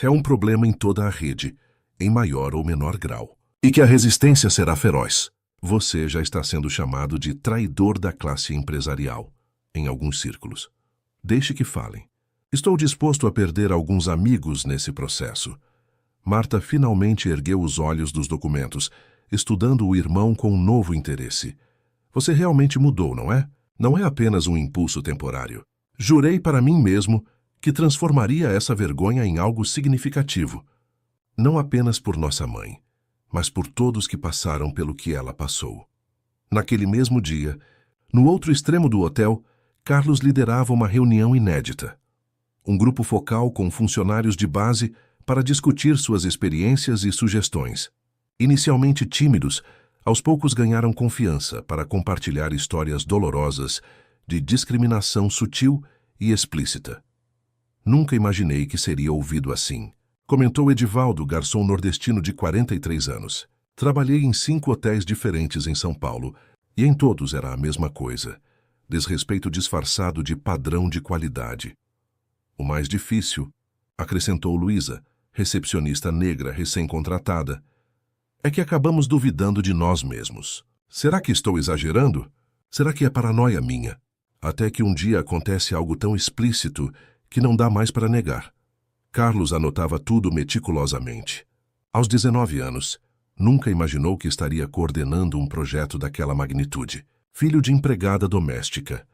É um problema em toda a rede, em maior ou menor grau. E que a resistência será feroz. Você já está sendo chamado de traidor da classe empresarial, em alguns círculos. Deixe que falem. Estou disposto a perder alguns amigos nesse processo. Marta finalmente ergueu os olhos dos documentos, estudando o irmão com um novo interesse. Você realmente mudou, não é? Não é apenas um impulso temporário. Jurei para mim mesmo que transformaria essa vergonha em algo significativo. Não apenas por nossa mãe, mas por todos que passaram pelo que ela passou. Naquele mesmo dia, no outro extremo do hotel, Carlos liderava uma reunião inédita. Um grupo focal com funcionários de base para discutir suas experiências e sugestões. Inicialmente tímidos, aos poucos ganharam confiança para compartilhar histórias dolorosas de discriminação sutil e explícita. Nunca imaginei que seria ouvido assim, comentou Edivaldo, garçom nordestino de 43 anos. Trabalhei em 5 hotéis diferentes em São Paulo, e em todos era a mesma coisa: desrespeito disfarçado de padrão de qualidade. O mais difícil, acrescentou Luísa, recepcionista negra recém-contratada, é que acabamos duvidando de nós mesmos. Será que estou exagerando? Será que é paranoia minha? Até que um dia acontece algo tão explícito que não dá mais para negar. Carlos anotava tudo meticulosamente. Aos 19 anos, nunca imaginou que estaria coordenando um projeto daquela magnitude. Filho de empregada doméstica,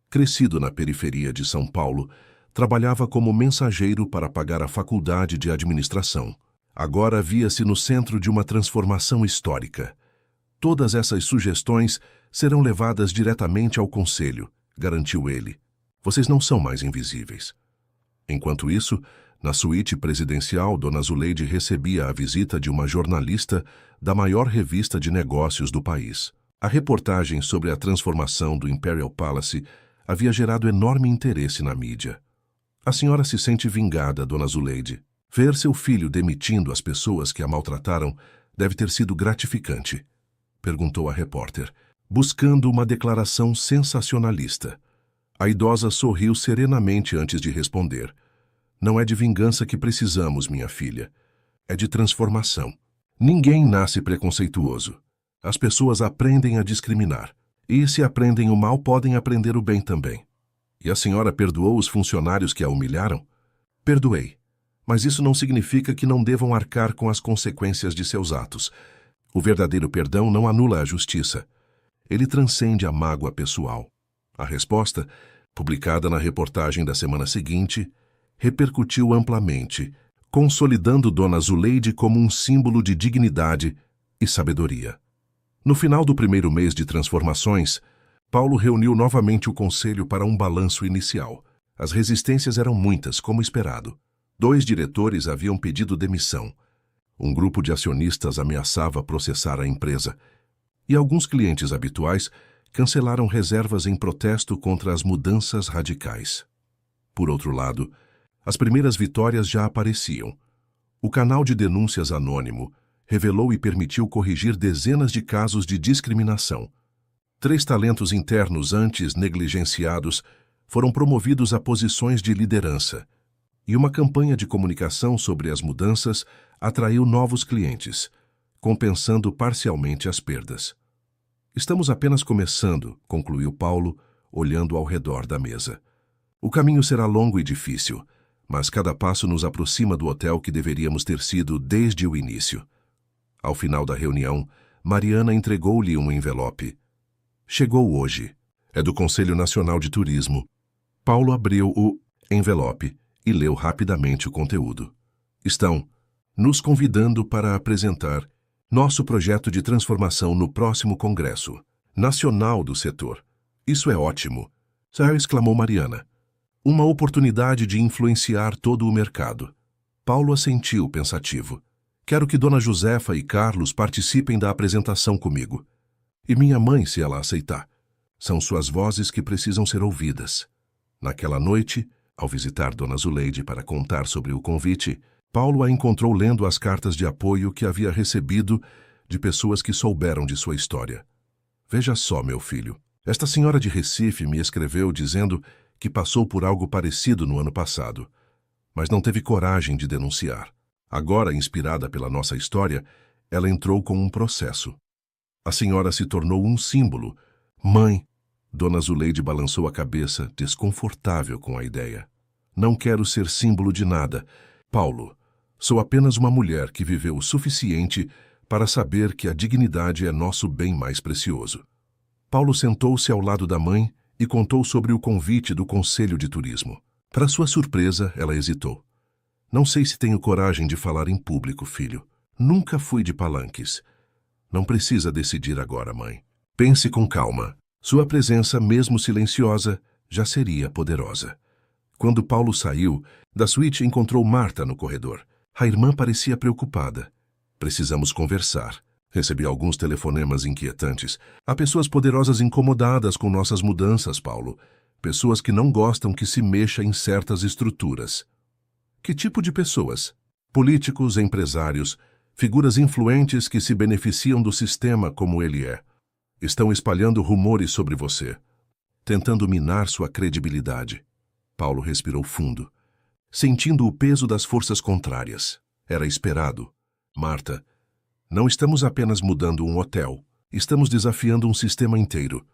crescido na periferia de São Paulo, trabalhava como mensageiro para pagar a faculdade de administração. Agora via-se no centro de uma transformação histórica. Todas essas sugestões serão levadas diretamente ao conselho, garantiu ele. Vocês não são mais invisíveis. Enquanto isso, na suíte presidencial, Dona Zuleide recebia a visita de uma jornalista da maior revista de negócios do país. A reportagem sobre a transformação do Imperial Palace havia gerado enorme interesse na mídia. A senhora se sente vingada, Dona Zuleide. Ver seu filho demitindo as pessoas que a maltrataram deve ter sido gratificante, perguntou a repórter, buscando uma declaração sensacionalista. A idosa sorriu serenamente antes de responder. Não é de vingança que precisamos, minha filha. É de transformação. Ninguém nasce preconceituoso. As pessoas aprendem a discriminar. E se aprendem o mal, podem aprender o bem também. E a senhora perdoou os funcionários que a humilharam? Perdoei. Mas isso não significa que não devam arcar com as consequências de seus atos. O verdadeiro perdão não anula a justiça. Ele transcende a mágoa pessoal. A resposta, publicada na reportagem da semana seguinte, repercutiu amplamente, consolidando Dona Zuleide como um símbolo de dignidade e sabedoria. No final do primeiro mês de transformações, Paulo reuniu novamente o conselho para um balanço inicial. As resistências eram muitas, como esperado. 2 diretores haviam pedido demissão. Um grupo de acionistas ameaçava processar a empresa. E alguns clientes habituais cancelaram reservas em protesto contra as mudanças radicais. Por outro lado, as primeiras vitórias já apareciam. O canal de denúncias anônimo revelou e permitiu corrigir dezenas de casos de discriminação. 3 talentos internos antes negligenciados foram promovidos a posições de liderança. E uma campanha de comunicação sobre as mudanças atraiu novos clientes, compensando parcialmente as perdas. Estamos apenas começando, concluiu Paulo, olhando ao redor da mesa. O caminho será longo e difícil, mas cada passo nos aproxima do hotel que deveríamos ter sido desde o início. Ao final da reunião, Mariana entregou-lhe um envelope. Chegou hoje. É do Conselho Nacional de Turismo. Paulo abriu o envelope e leu rapidamente o conteúdo. Estão nos convidando para apresentar nosso projeto de transformação no próximo Congresso Nacional do Setor. Isso é ótimo, exclamou Mariana. Uma oportunidade de influenciar todo o mercado. Paulo assentiu, pensativo. Quero que Dona Josefa e Carlos participem da apresentação comigo. E minha mãe, se ela aceitar. São suas vozes que precisam ser ouvidas. Naquela noite, ao visitar Dona Zuleide para contar sobre o convite, Paulo a encontrou lendo as cartas de apoio que havia recebido de pessoas que souberam de sua história. Veja só, meu filho, esta senhora de Recife me escreveu dizendo que passou por algo parecido no ano passado, mas não teve coragem de denunciar. Agora, inspirada pela nossa história, ela entrou com um processo. A senhora se tornou um símbolo. Mãe, Dona Zuleide balançou a cabeça, desconfortável com a ideia. Não quero ser símbolo de nada. Paulo, sou apenas uma mulher que viveu o suficiente para saber que a dignidade é nosso bem mais precioso. Paulo sentou-se ao lado da mãe e contou sobre o convite do Conselho de Turismo. Para sua surpresa, ela hesitou. Não sei se tenho coragem de falar em público, filho. Nunca fui de palanques. Não precisa decidir agora, mãe. Pense com calma. Sua presença, mesmo silenciosa, já seria poderosa. Quando Paulo saiu, da suíte encontrou Marta no corredor. A irmã parecia preocupada. Precisamos conversar. Recebi alguns telefonemas inquietantes. Há pessoas poderosas incomodadas com nossas mudanças, Paulo. Pessoas que não gostam que se mexa em certas estruturas. Que tipo de pessoas? Políticos, empresários, figuras influentes que se beneficiam do sistema como ele é. Estão espalhando rumores sobre você, tentando minar sua credibilidade. Paulo respirou fundo, sentindo o peso das forças contrárias. Era esperado. Marta, não estamos apenas mudando um hotel, estamos desafiando um sistema inteiro.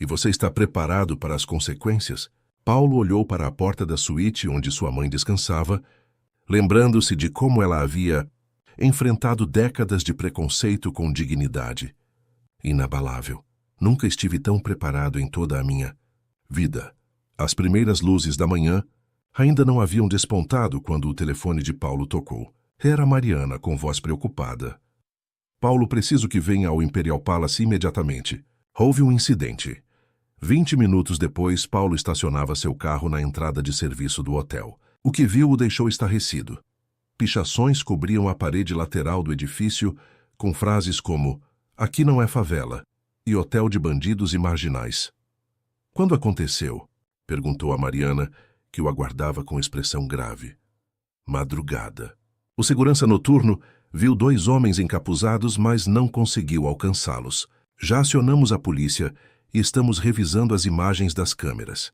E você está preparado para as consequências? Paulo olhou para a porta da suíte onde sua mãe descansava, lembrando-se de como ela havia enfrentado décadas de preconceito com dignidade. Inabalável. Nunca estive tão preparado em toda a minha vida. As primeiras luzes da manhã ainda não haviam despontado quando o telefone de Paulo tocou. Era Mariana, com voz preocupada. Paulo, preciso que venha ao Imperial Palace imediatamente. Houve um incidente. 20 minutos depois, Paulo estacionava seu carro na entrada de serviço do hotel. O que viu o deixou estarrecido. Pichações cobriam a parede lateral do edifício com frases como "Aqui não é favela" e "Hotel de bandidos e marginais". "Quando aconteceu?", perguntou a Mariana, que o aguardava com expressão grave. "Madrugada." O segurança noturno viu 2 homens encapuzados, mas não conseguiu alcançá-los. "Já acionamos a polícia e estamos revisando as imagens das câmeras."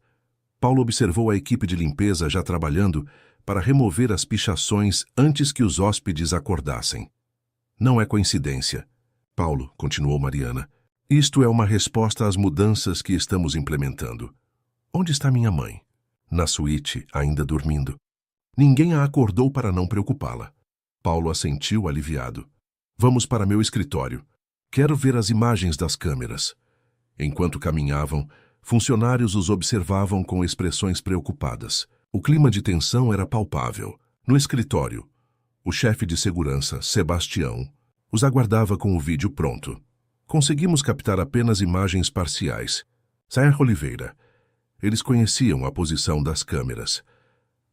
Paulo observou a equipe de limpeza já trabalhando para remover as pichações antes que os hóspedes acordassem. "Não é coincidência." "Paulo", continuou Mariana, "isto é uma resposta às mudanças que estamos implementando." "Onde está minha mãe?" "Na suíte, ainda dormindo." Ninguém a acordou para não preocupá-la. Paulo assentiu aliviado. "Vamos para meu escritório. Quero ver as imagens das câmeras." Enquanto caminhavam, funcionários os observavam com expressões preocupadas. O clima de tensão era palpável. No escritório, o chefe de segurança, Sebastião, os aguardava com o vídeo pronto. "Conseguimos captar apenas imagens parciais." Sérgio Oliveira. Eles conheciam a posição das câmeras.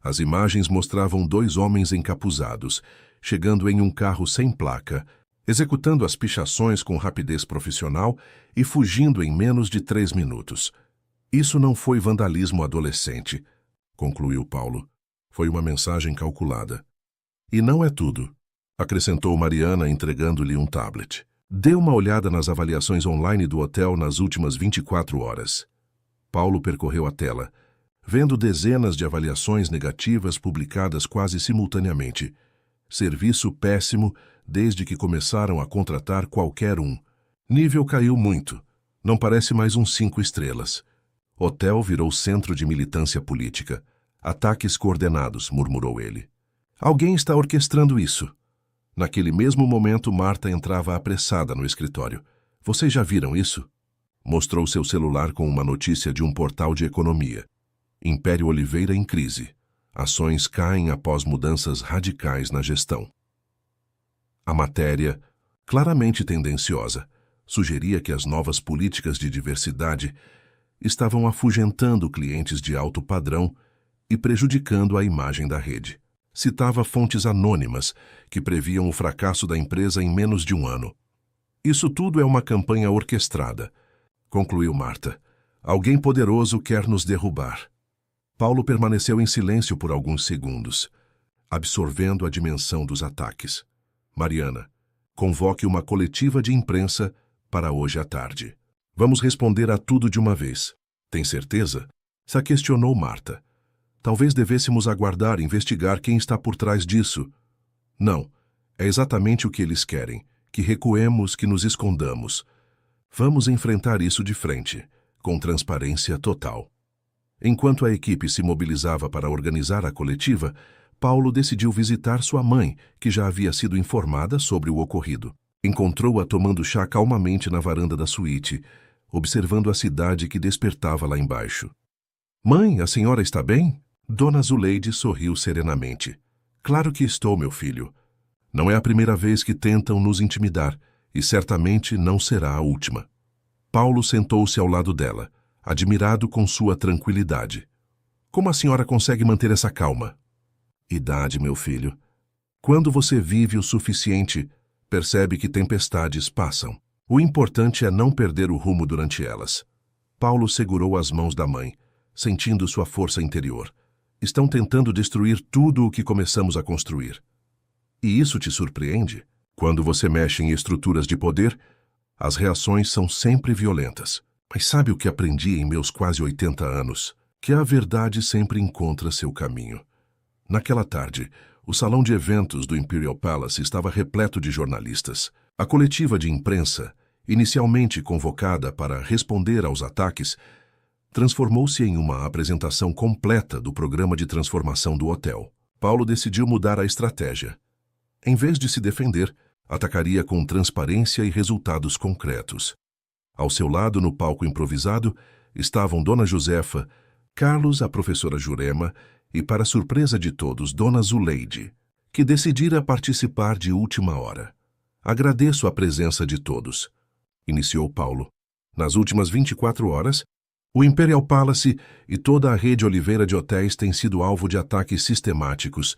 As imagens mostravam 2 homens encapuzados, chegando em um carro sem placa, executando as pichações com rapidez profissional e fugindo em menos de 3 minutos. "Isso não foi vandalismo adolescente", concluiu Paulo. "Foi uma mensagem calculada." "E não é tudo", acrescentou Mariana, entregando-lhe um tablet. "Dê uma olhada nas avaliações online do hotel nas últimas 24 horas." Paulo percorreu a tela, vendo dezenas de avaliações negativas publicadas quase simultaneamente. Serviço péssimo desde que começaram a contratar qualquer um. Nível caiu muito. Não parece mais um 5 estrelas. Hotel virou centro de militância política. Ataques coordenados, murmurou ele. Alguém está orquestrando isso. Naquele mesmo momento, Marta entrava apressada no escritório. Vocês já viram isso? Mostrou seu celular com uma notícia de um portal de economia. Império Oliveira em crise. Ações caem após mudanças radicais na gestão. A matéria, claramente tendenciosa, sugeria que as novas políticas de diversidade estavam afugentando clientes de alto padrão e prejudicando a imagem da rede. Citava fontes anônimas que previam o fracasso da empresa em menos de um ano. Isso tudo é uma campanha orquestrada, concluiu Marta. Alguém poderoso quer nos derrubar. Paulo permaneceu em silêncio por alguns segundos, absorvendo a dimensão dos ataques. Mariana, convoque uma coletiva de imprensa para hoje à tarde. Vamos responder a tudo de uma vez. Tem certeza? Se questionou Marta. Talvez devêssemos aguardar e investigar quem está por trás disso. Não, é exatamente o que eles querem, que recuemos, que nos escondamos. Vamos enfrentar isso de frente, com transparência total. Enquanto a equipe se mobilizava para organizar a coletiva, Paulo decidiu visitar sua mãe, que já havia sido informada sobre o ocorrido. Encontrou-a tomando chá calmamente na varanda da suíte, observando a cidade que despertava lá embaixo. "Mãe, a senhora está bem?" Dona Zuleide sorriu serenamente. "Claro que estou, meu filho. Não é a primeira vez que tentam nos intimidar, e certamente não será a última." Paulo sentou-se ao lado dela, admirado com sua tranquilidade. "Como a senhora consegue manter essa calma?" "Idade, meu filho. Quando você vive o suficiente, percebe que tempestades passam. O importante é não perder o rumo durante elas." Paulo segurou as mãos da mãe, sentindo sua força interior. "Estão tentando destruir tudo o que começamos a construir. E isso te surpreende? Quando você mexe em estruturas de poder, as reações são sempre violentas. Mas sabe o que aprendi em meus quase 80 anos? Que a verdade sempre encontra seu caminho." Naquela tarde, o salão de eventos do Imperial Palace estava repleto de jornalistas. A coletiva de imprensa, inicialmente convocada para responder aos ataques, transformou-se em uma apresentação completa do programa de transformação do hotel. Paulo decidiu mudar a estratégia. Em vez de se defender, atacaria com transparência e resultados concretos. Ao seu lado, no palco improvisado, estavam Dona Josefa, Carlos, a professora Jurema e, para surpresa de todos, Dona Zuleide, que decidira participar de última hora. "Agradeço a presença de todos", iniciou Paulo. "Nas últimas 24 horas, o Imperial Palace e toda a rede Oliveira de hotéis têm sido alvo de ataques sistemáticos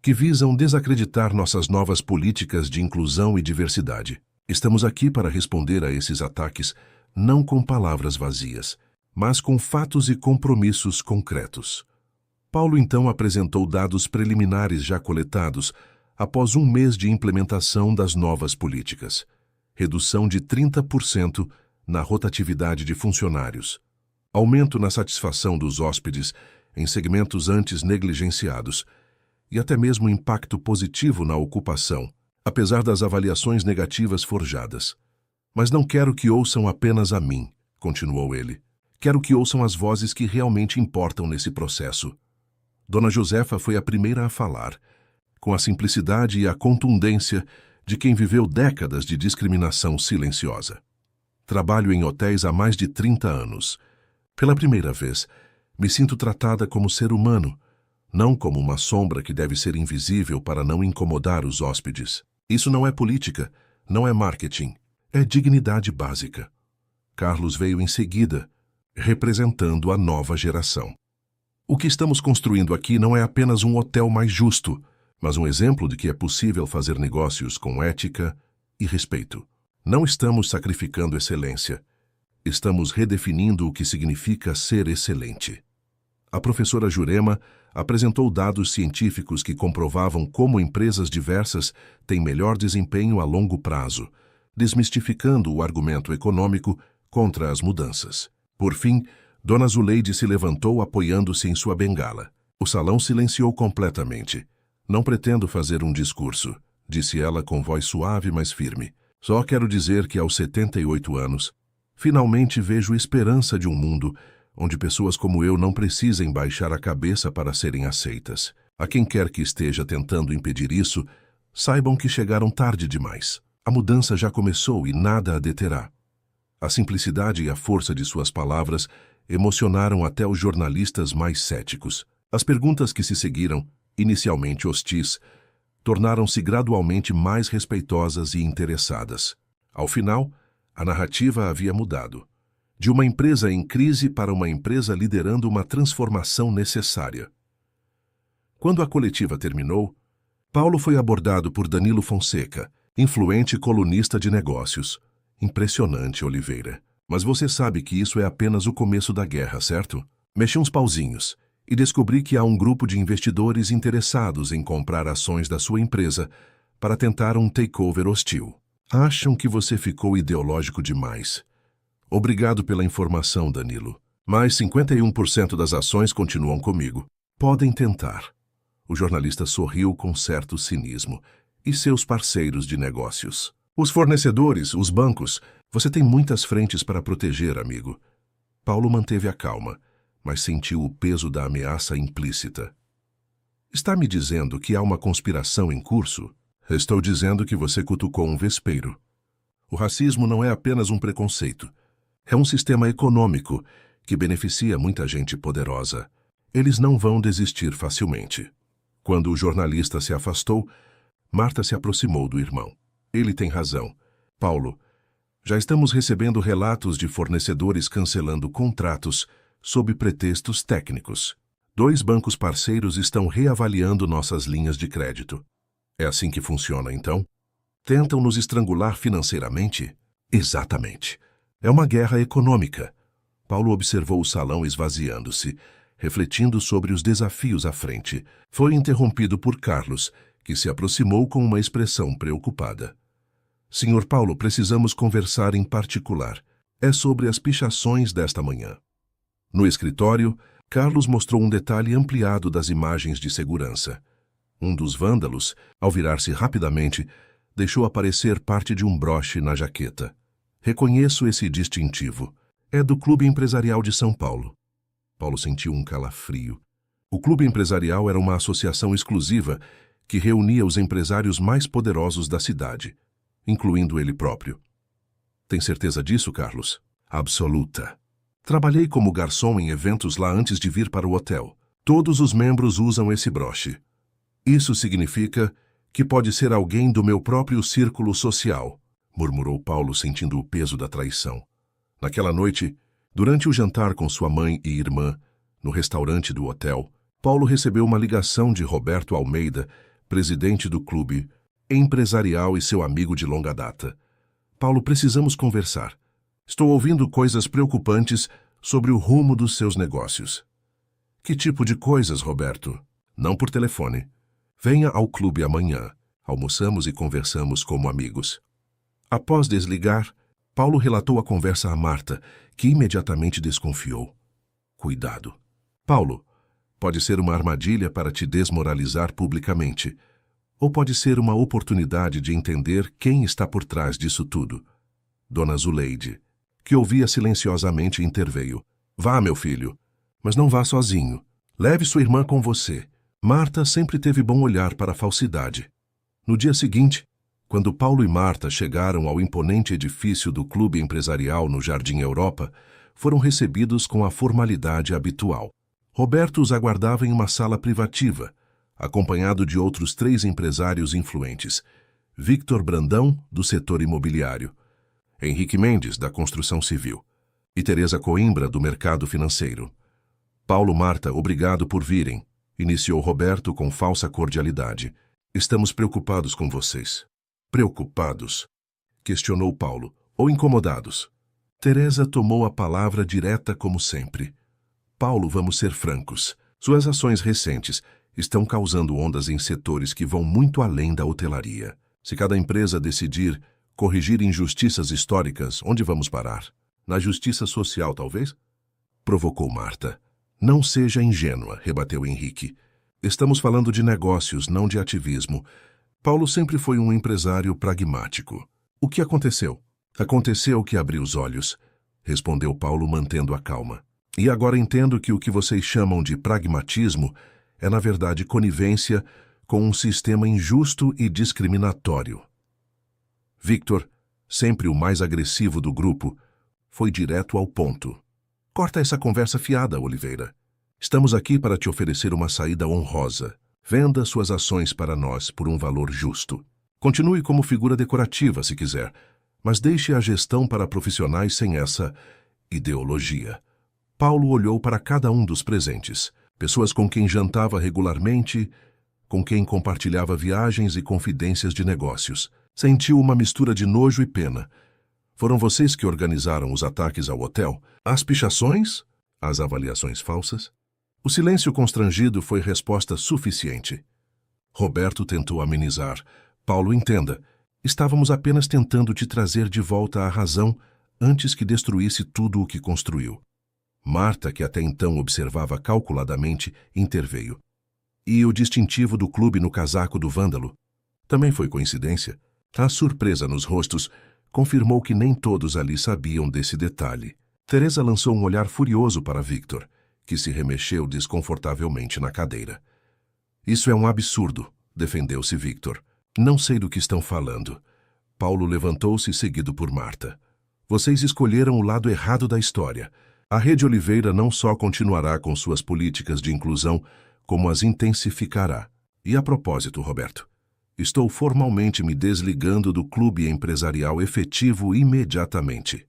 que visam desacreditar nossas novas políticas de inclusão e diversidade. Estamos aqui para responder a esses ataques não com palavras vazias, mas com fatos e compromissos concretos." Paulo então apresentou dados preliminares já coletados após um mês de implementação das novas políticas. Redução de 30% na rotatividade de funcionários. Aumento na satisfação dos hóspedes em segmentos antes negligenciados. E até mesmo impacto positivo na ocupação, apesar das avaliações negativas forjadas. "Mas não quero que ouçam apenas a mim", continuou ele. "Quero que ouçam as vozes que realmente importam nesse processo." Dona Josefa foi a primeira a falar, com a simplicidade e a contundência de quem viveu décadas de discriminação silenciosa. "Trabalho em hotéis há mais de 30 anos. Pela primeira vez, me sinto tratada como ser humano, não como uma sombra que deve ser invisível para não incomodar os hóspedes. Isso não é política, não é marketing, é dignidade básica." Carlos veio em seguida, representando a nova geração. "O que estamos construindo aqui não é apenas um hotel mais justo, mas um exemplo de que é possível fazer negócios com ética e respeito. Não estamos sacrificando excelência. Estamos redefinindo o que significa ser excelente." A professora Jurema apresentou dados científicos que comprovavam como empresas diversas têm melhor desempenho a longo prazo, desmistificando o argumento econômico contra as mudanças. Por fim, Dona Zuleide se levantou apoiando-se em sua bengala. O salão silenciou completamente. "Não pretendo fazer um discurso", disse ela com voz suave, mas firme. "Só quero dizer que aos 78 anos, finalmente vejo esperança de um mundo onde pessoas como eu não precisem baixar a cabeça para serem aceitas. A quem quer que esteja tentando impedir isso, saibam que chegaram tarde demais. A mudança já começou e nada a deterá." A simplicidade e a força de suas palavras emocionaram até os jornalistas mais céticos. As perguntas que se seguiram, inicialmente hostis, tornaram-se gradualmente mais respeitosas e interessadas. Ao final, a narrativa havia mudado. De uma empresa em crise para uma empresa liderando uma transformação necessária. Quando a coletiva terminou, Paulo foi abordado por Danilo Fonseca, influente colunista de negócios. "Impressionante, Oliveira. Mas você sabe que isso é apenas o começo da guerra, certo? Mexi uns pauzinhos e descobri que há um grupo de investidores interessados em comprar ações da sua empresa para tentar um takeover hostil. Acham que você ficou ideológico demais. Obrigado pela informação, Danilo. Mas 51% das ações continuam comigo. Podem tentar." O jornalista sorriu com certo cinismo. "E seus parceiros de negócios? Os fornecedores, os bancos. Você tem muitas frentes para proteger, amigo." Paulo manteve a calma, mas sentiu o peso da ameaça implícita. Está me dizendo que há uma conspiração em curso? Estou dizendo que você cutucou um vespeiro. O racismo não é apenas um preconceito. É um sistema econômico que beneficia muita gente poderosa. Eles não vão desistir facilmente. Quando o jornalista se afastou, Marta se aproximou do irmão. Ele tem razão. Paulo, já estamos recebendo relatos de fornecedores cancelando contratos sob pretextos técnicos. 2 bancos parceiros estão reavaliando nossas linhas de crédito. É assim que funciona, então? Tentam nos estrangular financeiramente? Exatamente. É uma guerra econômica. Paulo observou o salão esvaziando-se, refletindo sobre os desafios à frente. Foi interrompido por Carlos, que se aproximou com uma expressão preocupada. Senhor Paulo, precisamos conversar em particular. É sobre as pichações desta manhã. No escritório, Carlos mostrou um detalhe ampliado das imagens de segurança. Um dos vândalos, ao virar-se rapidamente, deixou aparecer parte de um broche na jaqueta. Reconheço esse distintivo. É do Clube Empresarial de São Paulo. Paulo sentiu um calafrio. O Clube Empresarial era uma associação exclusiva que reunia os empresários mais poderosos da cidade, incluindo ele próprio. Tem certeza disso, Carlos? Absoluta. Trabalhei como garçom em eventos lá antes de vir para o hotel. Todos os membros usam esse broche. Isso significa que pode ser alguém do meu próprio círculo social, murmurou Paulo, sentindo o peso da traição. Naquela noite, durante o jantar com sua mãe e irmã, no restaurante do hotel, Paulo recebeu uma ligação de Roberto Almeida, presidente do clube empresarial e seu amigo de longa data. Paulo, precisamos conversar. Estou ouvindo coisas preocupantes sobre o rumo dos seus negócios. Que tipo de coisas, Roberto? Não por telefone. Venha ao clube amanhã. Almoçamos e conversamos como amigos. Após desligar, Paulo relatou a conversa a Marta, que imediatamente desconfiou. Cuidado. Paulo, pode ser uma armadilha para te desmoralizar publicamente, ou pode ser uma oportunidade de entender quem está por trás disso tudo. Dona Zuleide, que ouvia silenciosamente, interveio. Vá, meu filho, mas não vá sozinho. Leve sua irmã com você. Marta sempre teve bom olhar para a falsidade. No dia seguinte, quando Paulo e Marta chegaram ao imponente edifício do Clube Empresarial no Jardim Europa, foram recebidos com a formalidade habitual. Roberto os aguardava em uma sala privativa, acompanhado de outros 3 empresários influentes. Victor Brandão, do setor imobiliário, Henrique Mendes, da construção civil, e Teresa Coimbra, do mercado financeiro. Paulo, Marta, obrigado por virem, iniciou Roberto com falsa cordialidade. Estamos preocupados com vocês. Preocupados? Questionou Paulo. Ou incomodados? Teresa tomou a palavra direta como sempre. Paulo, vamos ser francos. Suas ações recentes estão causando ondas em setores que vão muito além da hotelaria. Se cada empresa decidir corrigir injustiças históricas, onde vamos parar? Na justiça social, talvez? Provocou Marta. Não seja ingênua, rebateu Henrique. Estamos falando de negócios, não de ativismo. Paulo sempre foi um empresário pragmático. O que aconteceu? Aconteceu que abri os olhos, respondeu Paulo, mantendo a calma. E agora entendo que o que vocês chamam de pragmatismo é, na verdade, conivência com um sistema injusto e discriminatório. Victor, sempre o mais agressivo do grupo, foi direto ao ponto. Corta essa conversa fiada, Oliveira. Estamos aqui para te oferecer uma saída honrosa. Venda suas ações para nós por um valor justo. Continue como figura decorativa, se quiser, mas deixe a gestão para profissionais sem essa ideologia. Paulo olhou para cada um dos presentes. Pessoas com quem jantava regularmente, com quem compartilhava viagens e confidências de negócios. Sentiu uma mistura de nojo e pena. Foram vocês que organizaram os ataques ao hotel? As pichações? As avaliações falsas? O silêncio constrangido foi resposta suficiente. Roberto tentou amenizar. Paulo, entenda, estávamos apenas tentando te trazer de volta à razão antes que destruísse tudo o que construiu. Marta, que até então observava calculadamente, interveio. E o distintivo do clube no casaco do vândalo? Também foi coincidência. A surpresa nos rostos confirmou que nem todos ali sabiam desse detalhe. Teresa lançou um olhar furioso para Victor, que se remexeu desconfortavelmente na cadeira. Isso é um absurdo, defendeu-se Victor. Não sei do que estão falando. Paulo levantou-se, seguido por Marta. Vocês escolheram o lado errado da história. A Rede Oliveira não só continuará com suas políticas de inclusão, como as intensificará. E a propósito, Roberto, estou formalmente me desligando do clube empresarial efetivo imediatamente.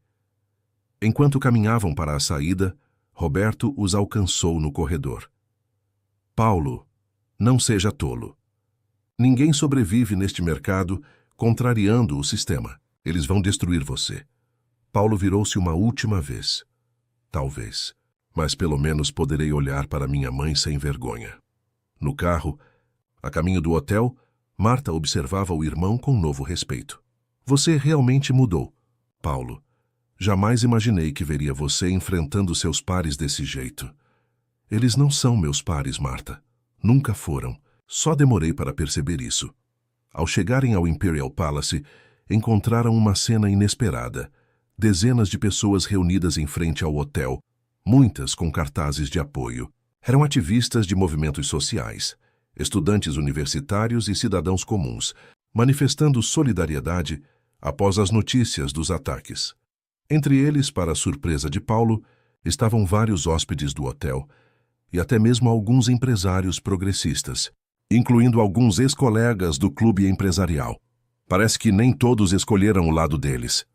Enquanto caminhavam para a saída, Roberto os alcançou no corredor. Paulo, não seja tolo. Ninguém sobrevive neste mercado contrariando o sistema. Eles vão destruir você. Paulo virou-se uma última vez. Talvez, mas pelo menos poderei olhar para minha mãe sem vergonha. No carro, a caminho do hotel, Marta observava o irmão com novo respeito. Você realmente mudou, Paulo. Jamais imaginei que veria você enfrentando seus pares desse jeito. Eles não são meus pares, Marta. Nunca foram. Só demorei para perceber isso. Ao chegarem ao Imperial Palace, encontraram uma cena inesperada. Dezenas de pessoas reunidas em frente ao hotel, muitas com cartazes de apoio. Eram ativistas de movimentos sociais, estudantes universitários e cidadãos comuns, manifestando solidariedade após as notícias dos ataques. Entre eles, para a surpresa de Paulo, estavam vários hóspedes do hotel e até mesmo alguns empresários progressistas, incluindo alguns ex-colegas do clube empresarial. Parece que nem todos escolheram o lado deles,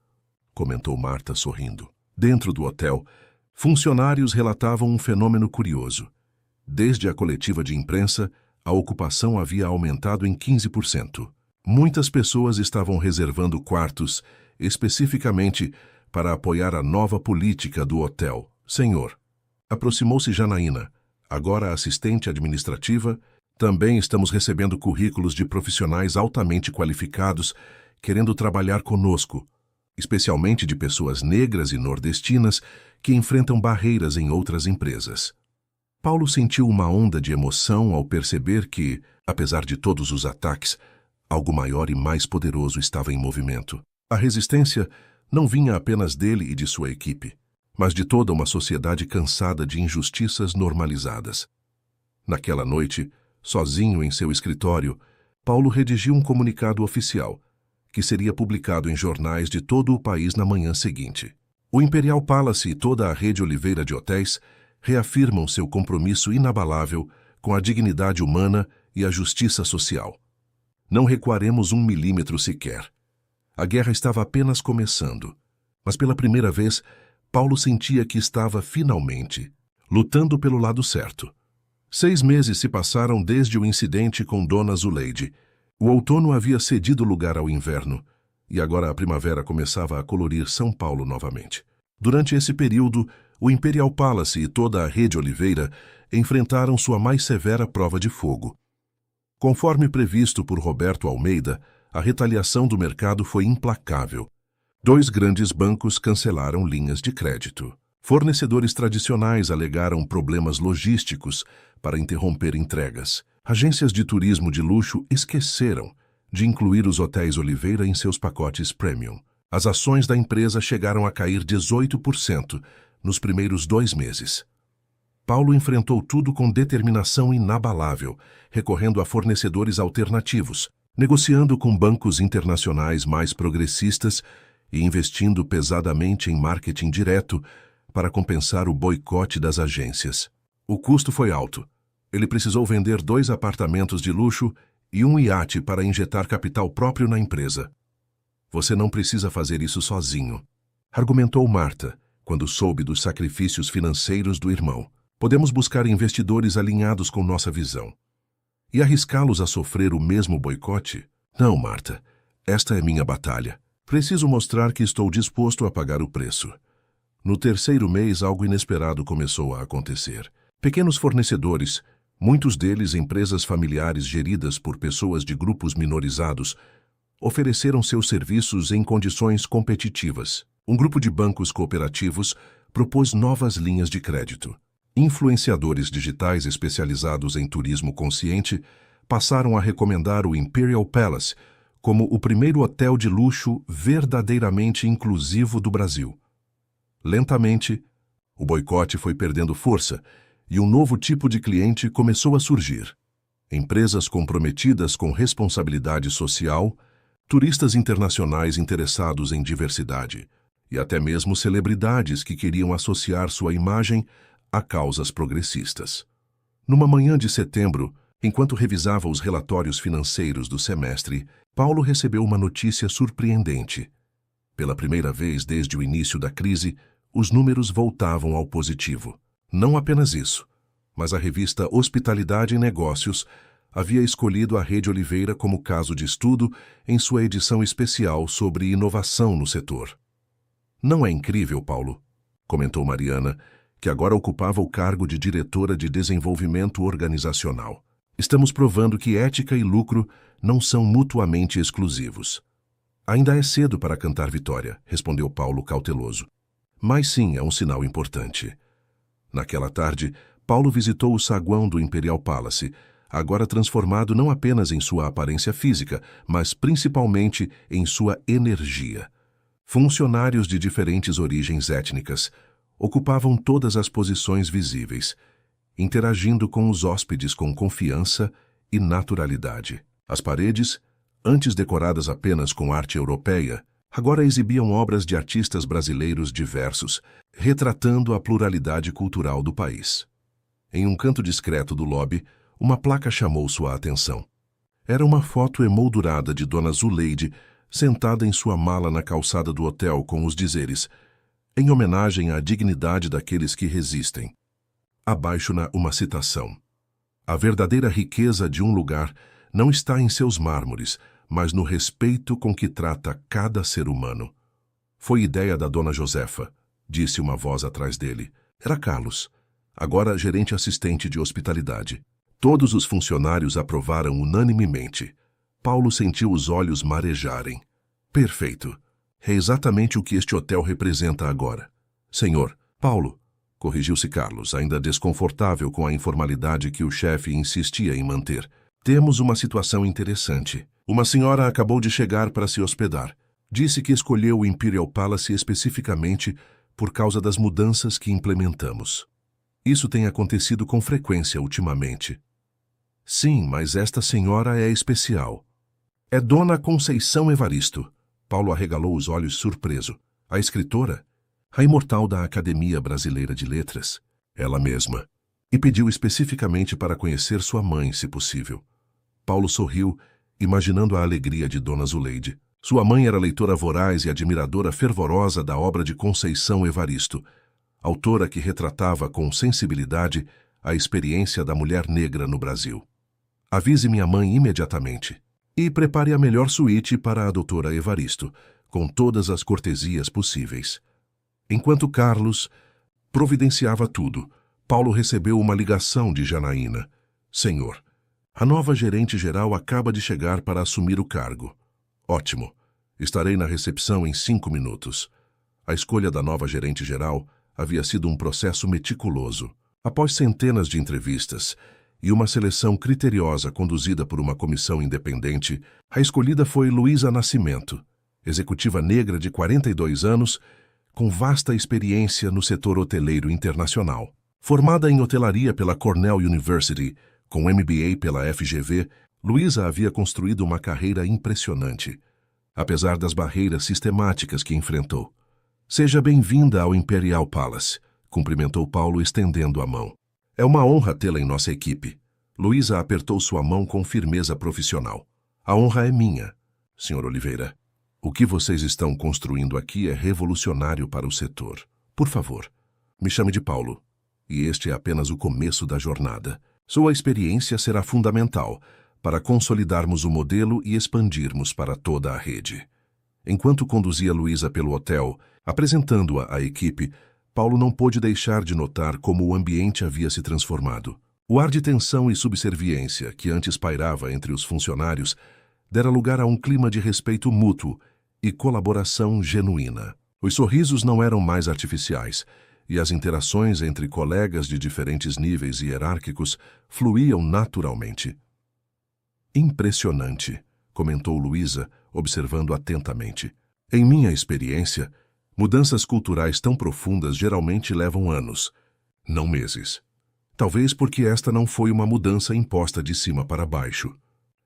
comentou Marta sorrindo. Dentro do hotel, funcionários relatavam um fenômeno curioso. Desde a coletiva de imprensa, a ocupação havia aumentado em 15%. Muitas pessoas estavam reservando quartos, especificamente para apoiar a nova política do hotel. Senhor, aproximou-se Janaína, agora assistente administrativa. Também estamos recebendo currículos de profissionais altamente qualificados querendo trabalhar conosco, especialmente de pessoas negras e nordestinas que enfrentam barreiras em outras empresas. Paulo sentiu uma onda de emoção ao perceber que, apesar de todos os ataques, algo maior e mais poderoso estava em movimento. A resistência não vinha apenas dele e de sua equipe, mas de toda uma sociedade cansada de injustiças normalizadas. Naquela noite, sozinho em seu escritório, Paulo redigiu um comunicado oficial, que seria publicado em jornais de todo o país na manhã seguinte. O Imperial Palace e toda a Rede Oliveira de Hotéis reafirmam seu compromisso inabalável com a dignidade humana e a justiça social. Não recuaremos 1 milímetro sequer. A guerra estava apenas começando, mas pela primeira vez, Paulo sentia que estava, finalmente, lutando pelo lado certo. 6 meses se passaram desde o incidente com Dona Zuleide. O outono havia cedido lugar ao inverno, e agora a primavera começava a colorir São Paulo novamente. Durante esse período, o Imperial Palace e toda a Rede Oliveira enfrentaram sua mais severa prova de fogo. Conforme previsto por Roberto Almeida, a retaliação do mercado foi implacável. 2 grandes bancos cancelaram linhas de crédito. Fornecedores tradicionais alegaram problemas logísticos para interromper entregas. Agências de turismo de luxo esqueceram de incluir os hotéis Oliveira em seus pacotes premium. As ações da empresa chegaram a cair 18% nos primeiros 2 meses. Paulo enfrentou tudo com determinação inabalável, recorrendo a fornecedores alternativos, negociando com bancos internacionais mais progressistas e investindo pesadamente em marketing direto para compensar o boicote das agências. O custo foi alto. Ele precisou vender 2 apartamentos de luxo e um iate para injetar capital próprio na empresa. Você não precisa fazer isso sozinho, argumentou Marta, quando soube dos sacrifícios financeiros do irmão. Podemos buscar investidores alinhados com nossa visão. E arriscá-los a sofrer o mesmo boicote? Não, Marta. Esta é minha batalha. Preciso mostrar que estou disposto a pagar o preço. No 3º mês, algo inesperado começou a acontecer. Pequenos fornecedores, muitos deles empresas familiares geridas por pessoas de grupos minorizados, ofereceram seus serviços em condições competitivas. Um grupo de bancos cooperativos propôs novas linhas de crédito. Influenciadores digitais especializados em turismo consciente passaram a recomendar o Imperial Palace como o primeiro hotel de luxo verdadeiramente inclusivo do Brasil. Lentamente, o boicote foi perdendo força e um novo tipo de cliente começou a surgir. Empresas comprometidas com responsabilidade social, turistas internacionais interessados em diversidade e até mesmo celebridades que queriam associar sua imagem a causas progressistas. Numa manhã de setembro, enquanto revisava os relatórios financeiros do semestre, Paulo recebeu uma notícia surpreendente. Pela primeira vez desde o início da crise, os números voltavam ao positivo. Não apenas isso, mas a revista Hospitalidade e Negócios havia escolhido a Rede Oliveira como caso de estudo em sua edição especial sobre inovação no setor. Não é incrível, Paulo? Comentou Mariana, que agora ocupava o cargo de diretora de desenvolvimento organizacional. Estamos provando que ética e lucro não são mutuamente exclusivos. Ainda é cedo para cantar vitória, respondeu Paulo cauteloso. Mas sim, é um sinal importante. Naquela tarde, Paulo visitou o saguão do Imperial Palace, agora transformado não apenas em sua aparência física, mas principalmente em sua energia. Funcionários de diferentes origens étnicas ocupavam todas as posições visíveis, interagindo com os hóspedes com confiança e naturalidade. As paredes, antes decoradas apenas com arte europeia, agora exibiam obras de artistas brasileiros diversos, retratando a pluralidade cultural do país. Em um canto discreto do lobby, uma placa chamou sua atenção. Era uma foto emoldurada de Dona Zuleide, sentada em sua mala na calçada do hotel com os dizeres: em homenagem à dignidade daqueles que resistem. Abaixo uma citação. A verdadeira riqueza de um lugar não está em seus mármores, mas no respeito com que trata cada ser humano. Foi ideia da Dona Josefa, disse uma voz atrás dele. Era Carlos, agora gerente assistente de hospitalidade. Todos os funcionários aprovaram unanimemente. Paulo sentiu os olhos marejarem. Perfeito. É exatamente o que este hotel representa agora. Senhor, Paulo, corrigiu-se Carlos, ainda desconfortável com a informalidade que o chefe insistia em manter. Temos uma situação interessante. Uma senhora acabou de chegar para se hospedar. Disse que escolheu o Imperial Palace especificamente por causa das mudanças que implementamos. Isso tem acontecido com frequência ultimamente. Sim, mas esta senhora é especial. É Dona Conceição Evaristo. Paulo arregalou os olhos surpreso. A escritora? A imortal da Academia Brasileira de Letras? Ela mesma. E pediu especificamente para conhecer sua mãe, se possível. Paulo sorriu, imaginando a alegria de Dona Zuleide. Sua mãe era leitora voraz e admiradora fervorosa da obra de Conceição Evaristo, autora que retratava com sensibilidade a experiência da mulher negra no Brasil. Avise minha mãe imediatamente e prepare a melhor suíte para a doutora Evaristo, com todas as cortesias possíveis. Enquanto Carlos providenciava tudo, Paulo recebeu uma ligação de Janaína. Senhor, a nova gerente-geral acaba de chegar para assumir o cargo. Ótimo. Estarei na recepção em 5 minutos. A escolha da nova gerente-geral havia sido um processo meticuloso. Após centenas de entrevistas e uma seleção criteriosa conduzida por uma comissão independente, a escolhida foi Luísa Nascimento, executiva negra de 42 anos, com vasta experiência no setor hoteleiro internacional. Formada em hotelaria pela Cornell University, com MBA pela FGV, Luísa havia construído uma carreira impressionante, apesar das barreiras sistemáticas que enfrentou. Seja bem-vinda ao Imperial Palace, cumprimentou Paulo estendendo a mão. É uma honra tê-la em nossa equipe. Luísa apertou sua mão com firmeza profissional. A honra é minha, Sr. Oliveira. O que vocês estão construindo aqui é revolucionário para o setor. Por favor, me chame de Paulo. E este é apenas o começo da jornada. Sua experiência será fundamental para consolidarmos o modelo e expandirmos para toda a rede. Enquanto conduzia Luísa pelo hotel, apresentando-a à equipe, Paulo não pôde deixar de notar como o ambiente havia se transformado. O ar de tensão e subserviência que antes pairava entre os funcionários dera lugar a um clima de respeito mútuo e colaboração genuína. Os sorrisos não eram mais artificiais e as interações entre colegas de diferentes níveis hierárquicos fluíam naturalmente. Impressionante, comentou Luísa, observando atentamente. Em minha experiência, Mudanças culturais tão profundas geralmente levam anos, não meses. Talvez porque esta não foi uma mudança imposta de cima para baixo,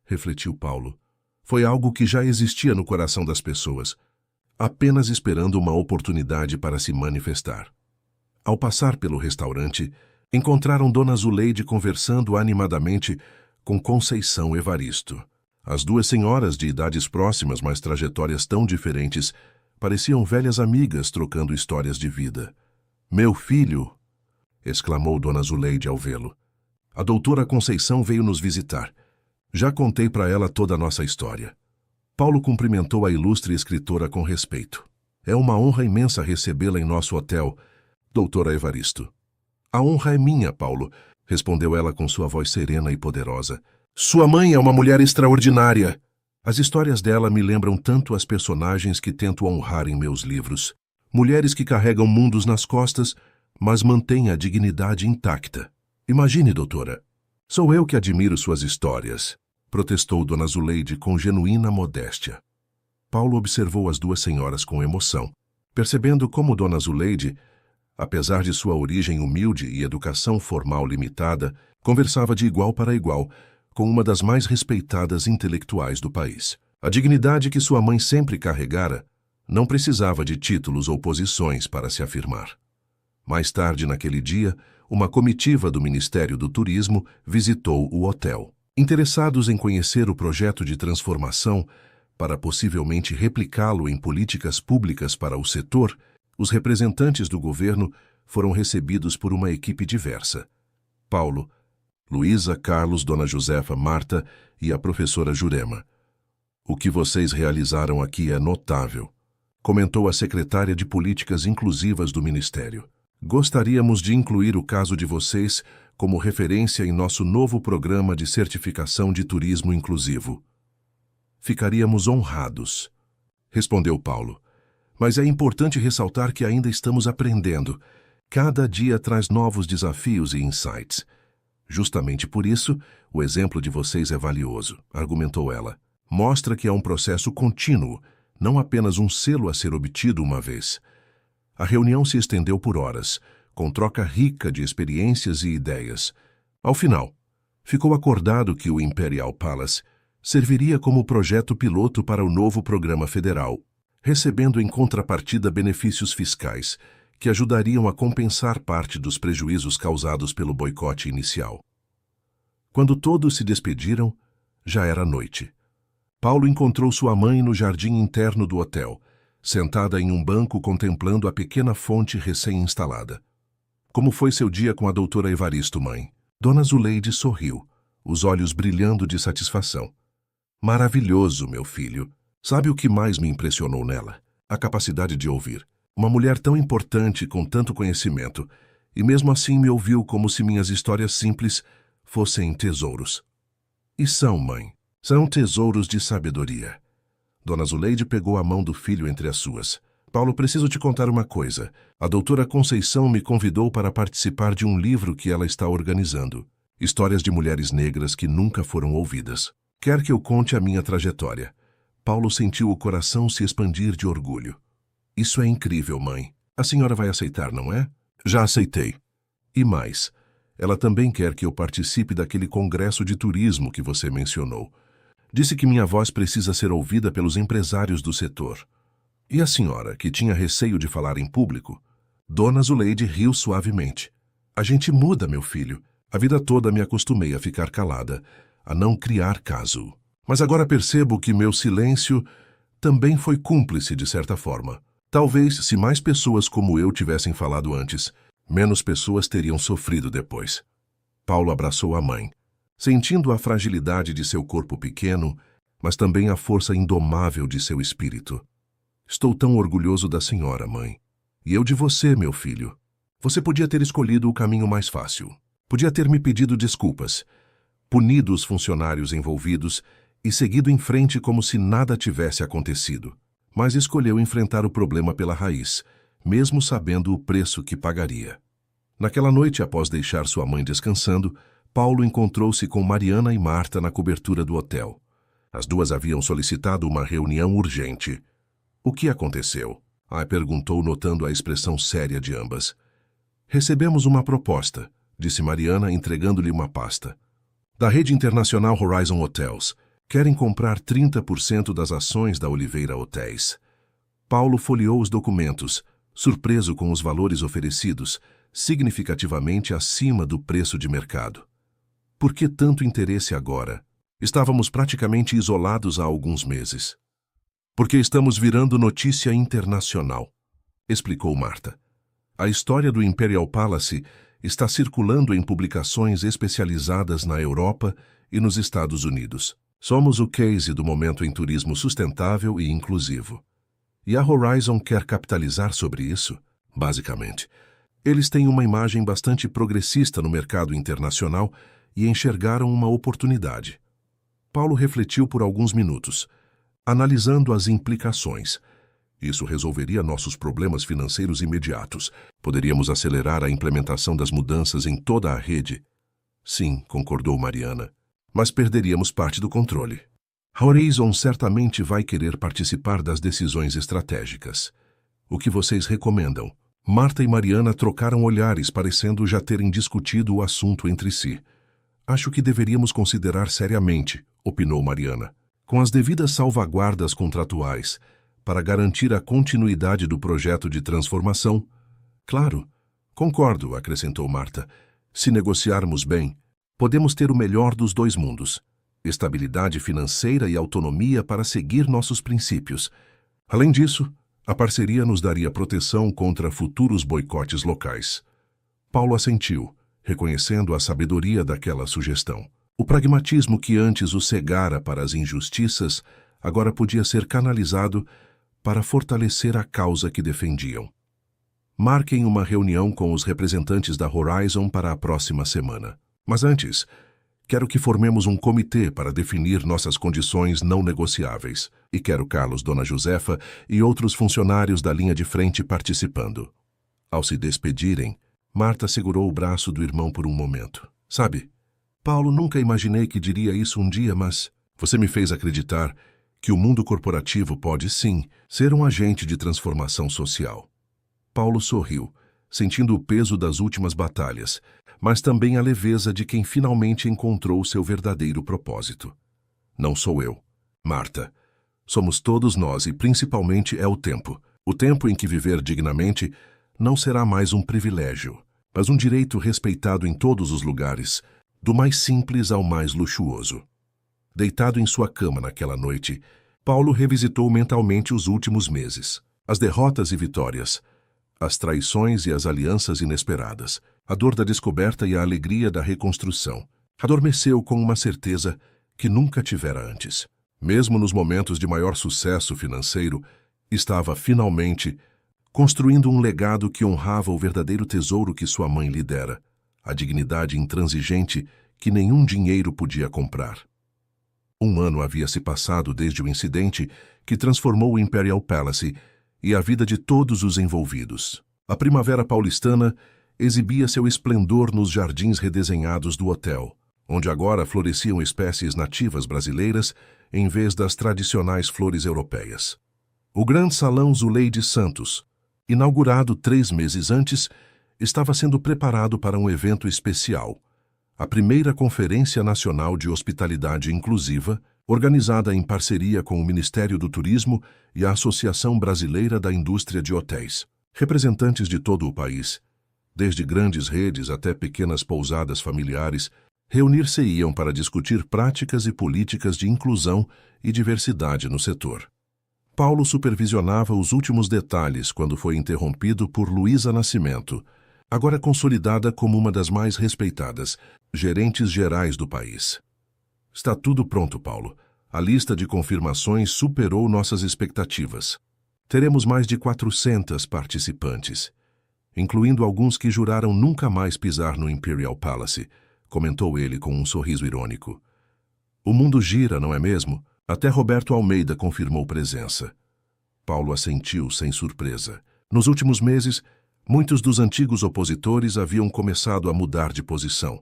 refletiu Paulo. Foi algo que já existia no coração das pessoas, apenas esperando uma oportunidade para se manifestar. Ao passar pelo restaurante, encontraram Dona Zuleide conversando animadamente com Conceição Evaristo. As duas senhoras de idades próximas, mas trajetórias tão diferentes, pareciam velhas amigas trocando histórias de vida. "Meu filho!" exclamou Dona Zuleide ao vê-lo. "A doutora Conceição veio nos visitar. Já contei para ela toda a nossa história." Paulo cumprimentou a ilustre escritora com respeito. "É uma honra imensa recebê-la em nosso hotel, doutora Evaristo." "A honra é minha, Paulo", respondeu ela com sua voz serena e poderosa. "Sua mãe é uma mulher extraordinária. As histórias dela me lembram tanto as personagens que tento honrar em meus livros. Mulheres que carregam mundos nas costas, mas mantêm a dignidade intacta. Imagine, doutora. Sou eu que admiro suas histórias", protestou Dona Zuleide com genuína modéstia. Paulo observou as duas senhoras com emoção, percebendo como Dona Zuleide, apesar de sua origem humilde e educação formal limitada, conversava de igual para igual com uma das mais respeitadas intelectuais do país. A dignidade que sua mãe sempre carregara não precisava de títulos ou posições para se afirmar. Mais tarde naquele dia, uma comitiva do Ministério do Turismo visitou o hotel. Interessados em conhecer o projeto de transformação para possivelmente replicá-lo em políticas públicas para o setor, os representantes do governo foram recebidos por uma equipe diversa. Paulo, Luísa, Carlos, Dona Josefa, Marta e a professora Jurema. "O que vocês realizaram aqui é notável", comentou a secretária de Políticas Inclusivas do Ministério. "Gostaríamos de incluir o caso de vocês como referência em nosso novo programa de certificação de turismo inclusivo." "Ficaríamos honrados", respondeu Paulo. "Mas é importante ressaltar que ainda estamos aprendendo. Cada dia traz novos desafios e insights. Justamente por isso, o exemplo de vocês é valioso", argumentou ela. "Mostra que é um processo contínuo, não apenas um selo a ser obtido uma vez." A reunião se estendeu por horas, com troca rica de experiências e ideias. Ao final, ficou acordado que o Imperial Palace serviria como projeto piloto para o novo programa federal, recebendo em contrapartida benefícios fiscais que ajudariam a compensar parte dos prejuízos causados pelo boicote inicial. Quando todos se despediram, já era noite. Paulo encontrou sua mãe no jardim interno do hotel, sentada em um banco contemplando a pequena fonte recém-instalada. "Como foi seu dia com a doutora Evaristo, mãe?" Dona Zuleide sorriu, os olhos brilhando de satisfação. "Maravilhoso, meu filho. Sabe o que mais me impressionou nela? A capacidade de ouvir. Uma mulher tão importante com tanto conhecimento, e mesmo assim me ouviu como se minhas histórias simples fossem tesouros." "E são, mãe. São tesouros de sabedoria." Dona Zuleide pegou a mão do filho entre as suas. "Paulo, preciso te contar uma coisa. A doutora Conceição me convidou para participar de um livro que ela está organizando. Histórias de mulheres negras que nunca foram ouvidas. Quer que eu conte a minha trajetória." Paulo sentiu o coração se expandir de orgulho. "Isso é incrível, mãe. A senhora vai aceitar, não é?" "Já aceitei. E mais, ela também quer que eu participe daquele congresso de turismo que você mencionou. Disse que minha voz precisa ser ouvida pelos empresários do setor." "E a senhora, que tinha receio de falar em público?" Dona Zuleide riu suavemente. "A gente muda, meu filho. A vida toda me acostumei a ficar calada, a não criar caso. Mas agora percebo que meu silêncio também foi cúmplice de certa forma. Talvez, se mais pessoas como eu tivessem falado antes, menos pessoas teriam sofrido depois." Paulo abraçou a mãe, sentindo a fragilidade de seu corpo pequeno, mas também a força indomável de seu espírito. "Estou tão orgulhoso da senhora, mãe. E eu de você, meu filho. Você podia ter escolhido o caminho mais fácil. Podia ter me pedido desculpas, punido os funcionários envolvidos e seguido em frente como se nada tivesse acontecido. Mas escolheu enfrentar o problema pela raiz, mesmo sabendo o preço que pagaria." Naquela noite, após deixar sua mãe descansando, Paulo encontrou-se com Mariana e Marta na cobertura do hotel. As duas haviam solicitado uma reunião urgente. "O que aconteceu?" Perguntou, notando a expressão séria de ambas. Recebemos uma proposta, disse Mariana, entregando-lhe uma pasta. Da rede internacional Horizon Hotels. Querem comprar 30% das ações da Oliveira Hotéis. Paulo folheou os documentos, surpreso com os valores oferecidos, significativamente acima do preço de mercado. Por que tanto interesse agora? Estávamos praticamente isolados há alguns meses. Porque estamos virando notícia internacional, explicou Marta. A história do Imperial Palace está circulando em publicações especializadas na Europa e nos Estados Unidos. Somos o case do momento em turismo sustentável e inclusivo. E a Horizon quer capitalizar sobre isso, basicamente. Eles têm uma imagem bastante progressista no mercado internacional e enxergaram uma oportunidade. Paulo refletiu por alguns minutos, analisando as implicações. Isso resolveria nossos problemas financeiros imediatos. Poderíamos acelerar a implementação das mudanças em toda a rede. Sim, concordou Mariana, mas perderíamos parte do controle. A Horizon certamente vai querer participar das decisões estratégicas. O que vocês recomendam? Marta e Mariana trocaram olhares, parecendo já terem discutido o assunto entre si. Acho que deveríamos considerar seriamente, opinou Mariana, com as devidas salvaguardas contratuais, para garantir a continuidade do projeto de transformação. Claro, concordo, acrescentou Marta. Se negociarmos bem, podemos ter o melhor dos dois mundos. Estabilidade financeira e autonomia para seguir nossos princípios. Além disso, a parceria nos daria proteção contra futuros boicotes locais. Paulo assentiu, reconhecendo a sabedoria daquela sugestão. O pragmatismo que antes o cegara para as injustiças agora podia ser canalizado para fortalecer a causa que defendiam. Marquem uma reunião com os representantes da Horizon para a próxima semana. Mas antes, quero que formemos um comitê para definir nossas condições não negociáveis, e quero Carlos, Dona Josefa e outros funcionários da linha de frente participando. Ao se despedirem, Marta segurou o braço do irmão por um momento. Sabe, Paulo, nunca imaginei que diria isso um dia, mas você me fez acreditar que o mundo corporativo pode, sim, ser um agente de transformação social. Paulo sorriu, sentindo o peso das últimas batalhas, mas também a leveza de quem finalmente encontrou seu verdadeiro propósito. Não sou eu, Marta. Somos todos nós e principalmente é o tempo. O tempo em que viver dignamente não será mais um privilégio, mas um direito respeitado em todos os lugares, do mais simples ao mais luxuoso. Deitado em sua cama naquela noite, Paulo revisitou mentalmente os últimos meses, as derrotas e vitórias, as traições e as alianças inesperadas, a dor da descoberta e a alegria da reconstrução. Adormeceu com uma certeza que nunca tivera antes. Mesmo nos momentos de maior sucesso financeiro, estava finalmente construindo um legado que honrava o verdadeiro tesouro que sua mãe lhe dera, a dignidade intransigente que nenhum dinheiro podia comprar. 1 ano havia se passado desde o incidente que transformou o Imperial Palace e a vida de todos os envolvidos. A primavera paulistana exibia seu esplendor nos jardins redesenhados do hotel, onde agora floresciam espécies nativas brasileiras em vez das tradicionais flores europeias. O grande salão Zuleide Santos, inaugurado 3 meses antes, estava sendo preparado para um evento especial, a primeira Conferência Nacional de Hospitalidade Inclusiva, organizada em parceria com o Ministério do Turismo e a Associação Brasileira da Indústria de Hotéis. Representantes de todo o país, desde grandes redes até pequenas pousadas familiares, reunir-se-iam para discutir práticas e políticas de inclusão e diversidade no setor. Paulo supervisionava os últimos detalhes quando foi interrompido por Luísa Nascimento, agora consolidada como uma das mais respeitadas gerentes gerais do país. Está tudo pronto, Paulo. A lista de confirmações superou nossas expectativas. Teremos mais de 400 participantes, incluindo alguns que juraram nunca mais pisar no Imperial Palace, comentou ele com um sorriso irônico. O mundo gira, não é mesmo? Até Roberto Almeida confirmou presença. Paulo assentiu sem surpresa. Nos últimos meses, muitos dos antigos opositores haviam começado a mudar de posição,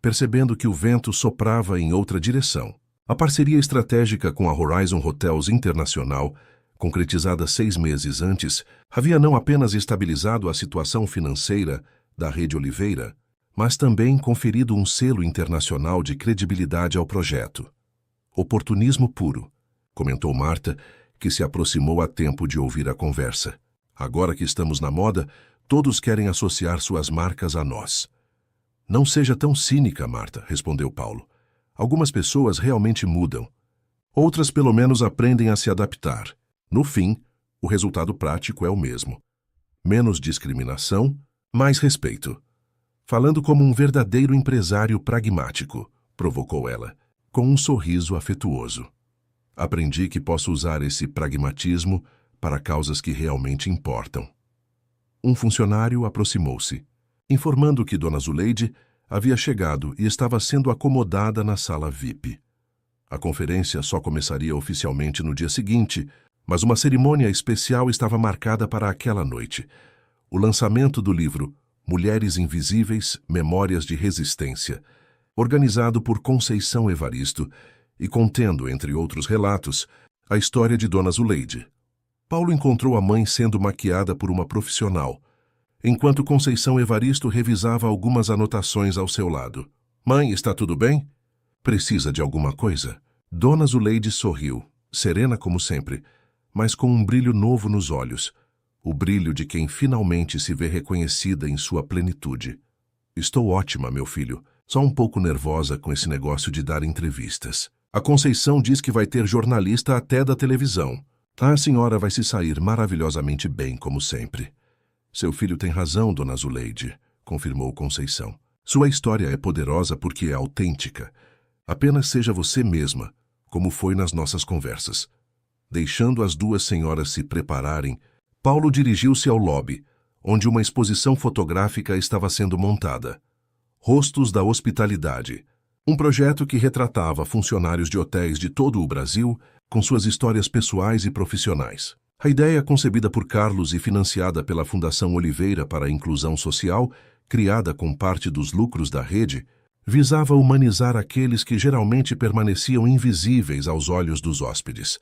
percebendo que o vento soprava em outra direção. A parceria estratégica com a Horizon Hotels Internacional concretizada 6 meses antes, havia não apenas estabilizado a situação financeira da Rede Oliveira, mas também conferido um selo internacional de credibilidade ao projeto. Oportunismo puro, comentou Marta, que se aproximou a tempo de ouvir a conversa. Agora que estamos na moda, todos querem associar suas marcas a nós. Não seja tão cínica, Marta, respondeu Paulo. Algumas pessoas realmente mudam. Outras pelo menos aprendem a se adaptar. No fim, o resultado prático é o mesmo. Menos discriminação, mais respeito. Falando como um verdadeiro empresário pragmático, provocou ela, com um sorriso afetuoso. Aprendi que posso usar esse pragmatismo para causas que realmente importam. Um funcionário aproximou-se, informando que Dona Zuleide havia chegado e estava sendo acomodada na sala VIP. A conferência só começaria oficialmente no dia seguinte, mas uma cerimônia especial estava marcada para aquela noite. O lançamento do livro Mulheres Invisíveis, Memórias de Resistência, organizado por Conceição Evaristo e contendo, entre outros relatos, a história de Dona Zuleide. Paulo encontrou a mãe sendo maquiada por uma profissional, enquanto Conceição Evaristo revisava algumas anotações ao seu lado. Mãe, está tudo bem? Precisa de alguma coisa? Dona Zuleide sorriu, serena como sempre, mas com um brilho novo nos olhos, o brilho de quem finalmente se vê reconhecida em sua plenitude. Estou ótima, meu filho, só um pouco nervosa com esse negócio de dar entrevistas. A Conceição diz que vai ter jornalista até da televisão. A senhora vai se sair maravilhosamente bem, como sempre. Seu filho tem razão, Dona Zuleide, confirmou Conceição. Sua história é poderosa porque é autêntica. Apenas seja você mesma, como foi nas nossas conversas. Deixando as duas senhoras se prepararem, Paulo dirigiu-se ao lobby, onde uma exposição fotográfica estava sendo montada. Rostos da Hospitalidade, um projeto que retratava funcionários de hotéis de todo o Brasil com suas histórias pessoais e profissionais. A ideia, concebida por Carlos e financiada pela Fundação Oliveira para a Inclusão Social, criada com parte dos lucros da rede, visava humanizar aqueles que geralmente permaneciam invisíveis aos olhos dos hóspedes.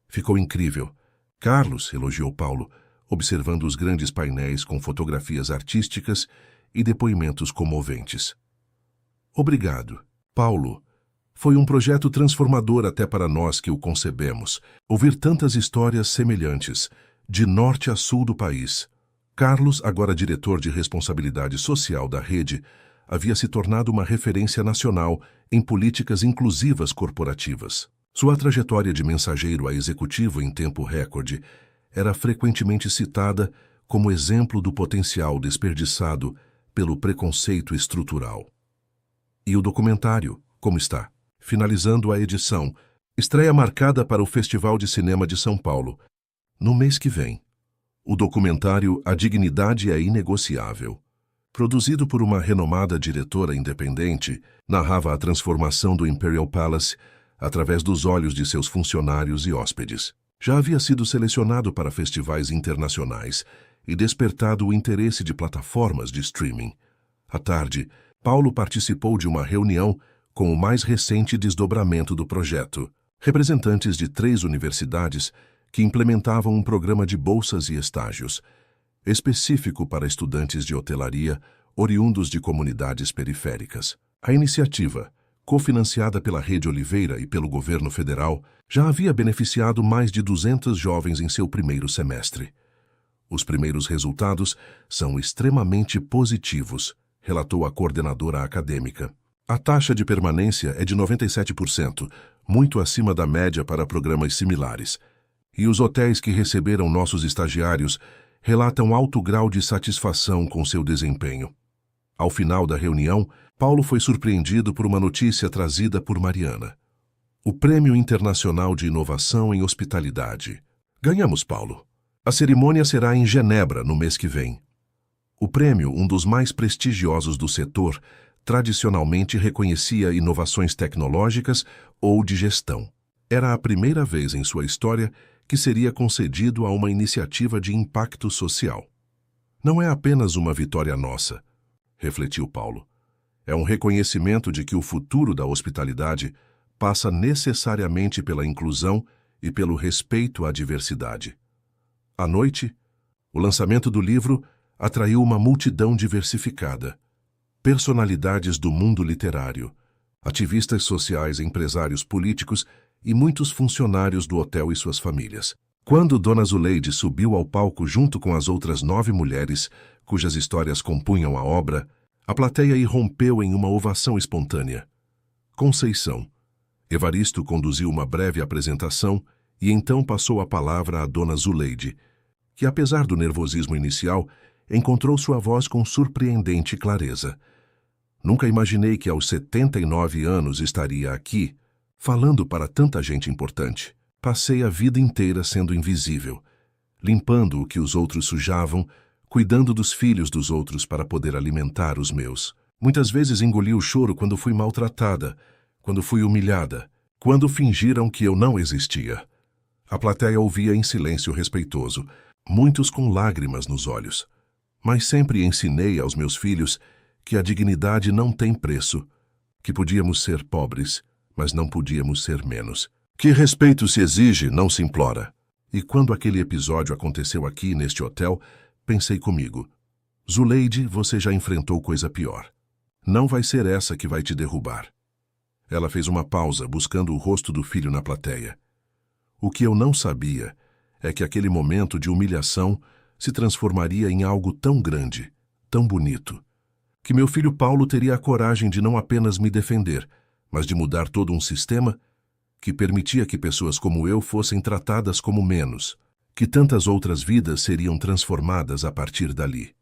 Ficou incrível. Carlos, elogiou Paulo, observando os grandes painéis com fotografias artísticas e depoimentos comoventes. Obrigado, Paulo. Foi um projeto transformador até para nós que o concebemos. Ouvir tantas histórias semelhantes, de norte a sul do país. Carlos, agora diretor de responsabilidade social da rede, havia se tornado uma referência nacional em políticas inclusivas corporativas. Sua trajetória de mensageiro a executivo em tempo recorde era frequentemente citada como exemplo do potencial desperdiçado pelo preconceito estrutural. E o documentário, como está? Finalizando a edição, estreia marcada para o Festival de Cinema de São Paulo, no mês que vem. O documentário A Dignidade é Inegociável, produzido por uma renomada diretora independente, narrava a transformação do Imperial Palace através dos olhos de seus funcionários e hóspedes. Já havia sido selecionado para festivais internacionais e despertado o interesse de plataformas de streaming. À tarde, Paulo participou de uma reunião com o mais recente desdobramento do projeto, representantes de 3 universidades que implementavam um programa de bolsas e estágios, específico para estudantes de hotelaria oriundos de comunidades periféricas. A iniciativa, cofinanciada pela Rede Oliveira e pelo governo federal, já havia beneficiado mais de 200 jovens em seu primeiro semestre. Os primeiros resultados são extremamente positivos, relatou a coordenadora acadêmica. A taxa de permanência é de 97%, muito acima da média para programas similares. E os hotéis que receberam nossos estagiários relatam alto grau de satisfação com seu desempenho. Ao final da reunião, Paulo foi surpreendido por uma notícia trazida por Mariana. O Prêmio Internacional de Inovação em Hospitalidade. Ganhamos, Paulo. A cerimônia será em Genebra no mês que vem. O prêmio, um dos mais prestigiosos do setor, tradicionalmente reconhecia inovações tecnológicas ou de gestão. Era a primeira vez em sua história que seria concedido a uma iniciativa de impacto social. Não é apenas uma vitória nossa, refletiu Paulo. É um reconhecimento de que o futuro da hospitalidade passa necessariamente pela inclusão e pelo respeito à diversidade. À noite, o lançamento do livro atraiu uma multidão diversificada. Personalidades do mundo literário, ativistas sociais, empresários políticos e muitos funcionários do hotel e suas famílias. Quando Dona Zuleide subiu ao palco junto com as outras 9 mulheres, cujas histórias compunham a obra, a plateia irrompeu em uma ovação espontânea. Conceição. Evaristo conduziu uma breve apresentação e então passou a palavra a Dona Zuleide, que, apesar do nervosismo inicial, encontrou sua voz com surpreendente clareza. Nunca imaginei que aos 79 anos estaria aqui, falando para tanta gente importante. Passei a vida inteira sendo invisível, limpando o que os outros sujavam, cuidando dos filhos dos outros para poder alimentar os meus. Muitas vezes engoli o choro quando fui maltratada, quando fui humilhada, quando fingiram que eu não existia. A plateia ouvia em silêncio respeitoso, muitos com lágrimas nos olhos. Mas sempre ensinei aos meus filhos que a dignidade não tem preço, que podíamos ser pobres, mas não podíamos ser menos. Que respeito se exige, não se implora. E quando aquele episódio aconteceu aqui neste hotel, pensei comigo: Zuleide, você já enfrentou coisa pior. Não vai ser essa que vai te derrubar. Ela fez uma pausa, buscando o rosto do filho na plateia. O que eu não sabia é que aquele momento de humilhação se transformaria em algo tão grande, tão bonito, que meu filho Paulo teria a coragem de não apenas me defender, mas de mudar todo um sistema que permitia que pessoas como eu fossem tratadas como menos, que tantas outras vidas seriam transformadas a partir dali.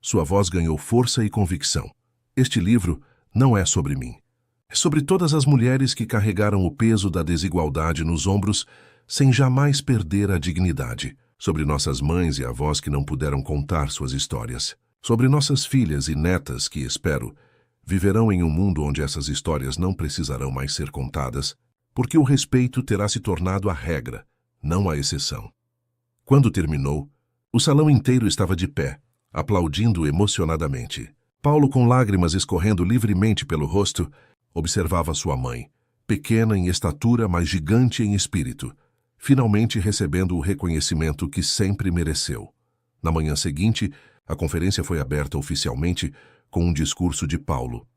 Sua voz ganhou força e convicção. Este livro não é sobre mim. É sobre todas as mulheres que carregaram o peso da desigualdade nos ombros sem jamais perder a dignidade. Sobre nossas mães e avós que não puderam contar suas histórias. Sobre nossas filhas e netas que, espero, viverão em um mundo onde essas histórias não precisarão mais ser contadas, porque o respeito terá se tornado a regra, não a exceção. Quando terminou, o salão inteiro estava de pé, aplaudindo emocionadamente. Paulo, com lágrimas escorrendo livremente pelo rosto, observava sua mãe, pequena em estatura, mas gigante em espírito, finalmente recebendo o reconhecimento que sempre mereceu. Na manhã seguinte, a conferência foi aberta oficialmente com um discurso de Paulo.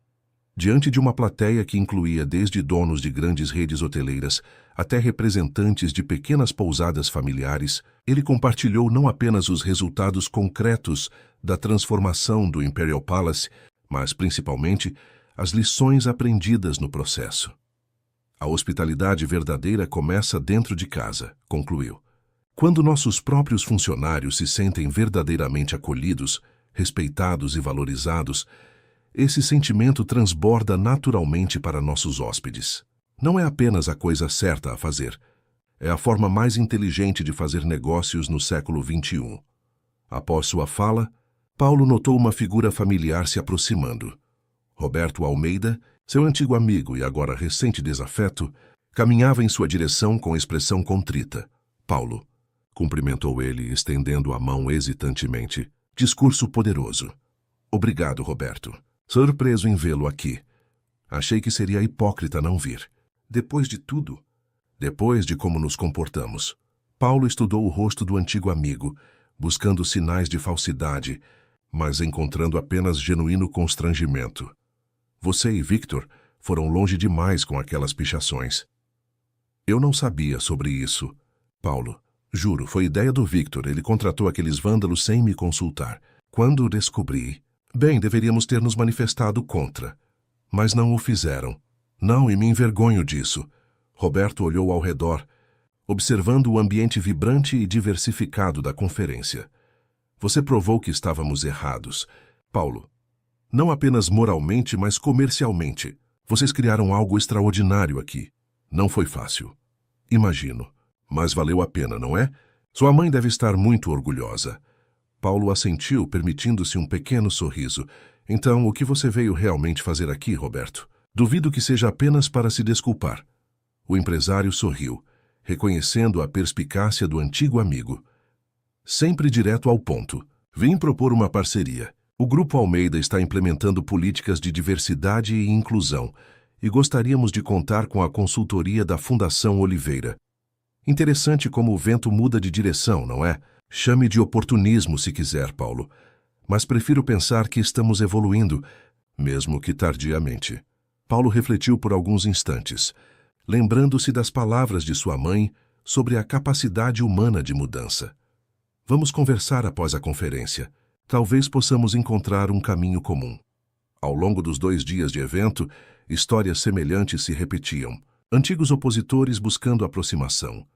Diante de uma plateia que incluía desde donos de grandes redes hoteleiras até representantes de pequenas pousadas familiares, ele compartilhou não apenas os resultados concretos da transformação do Imperial Palace, mas principalmente as lições aprendidas no processo. A hospitalidade verdadeira começa dentro de casa, concluiu. Quando nossos próprios funcionários se sentem verdadeiramente acolhidos, respeitados e valorizados, esse sentimento transborda naturalmente para nossos hóspedes. Não é apenas a coisa certa a fazer, é a forma mais inteligente de fazer negócios no século XXI. Após sua fala, Paulo notou uma figura familiar se aproximando. Roberto Almeida, seu antigo amigo e agora recente desafeto, caminhava em sua direção com expressão contrita. Paulo, cumprimentou ele, estendendo a mão hesitantemente. Discurso poderoso. Obrigado, Roberto. Surpreso em vê-lo aqui. Achei que seria hipócrita não vir. Depois de tudo, depois de como nos comportamos. Paulo estudou o rosto do antigo amigo, buscando sinais de falsidade, mas encontrando apenas genuíno constrangimento. Você e Victor foram longe demais com aquelas pichações. Eu não sabia sobre isso, Paulo. Juro, foi ideia do Victor. Ele contratou aqueles vândalos sem me consultar. Quando descobri... Bem, deveríamos ter nos manifestado contra. Mas não o fizeram. Não, e me envergonho disso. Roberto olhou ao redor, observando o ambiente vibrante e diversificado da conferência. Você provou que estávamos errados. Paulo, não apenas moralmente, mas comercialmente. Vocês criaram algo extraordinário aqui. Não foi fácil. Imagino. Mas valeu a pena, não é? Sua mãe deve estar muito orgulhosa. Paulo assentiu, permitindo-se um pequeno sorriso. Então, o que você veio realmente fazer aqui, Roberto? Duvido que seja apenas para se desculpar. O empresário sorriu, reconhecendo a perspicácia do antigo amigo. Sempre direto ao ponto. Vim propor uma parceria. O Grupo Almeida está implementando políticas de diversidade e inclusão, e gostaríamos de contar com a consultoria da Fundação Oliveira. Interessante como o vento muda de direção, não é? Chame de oportunismo se quiser, Paulo. Mas prefiro pensar que estamos evoluindo, mesmo que tardiamente. Paulo refletiu por alguns instantes, lembrando-se das palavras de sua mãe sobre a capacidade humana de mudança. Vamos conversar após a conferência. Talvez possamos encontrar um caminho comum. Ao longo dos 2 dias de evento, histórias semelhantes se repetiam. Antigos opositores buscando aproximação.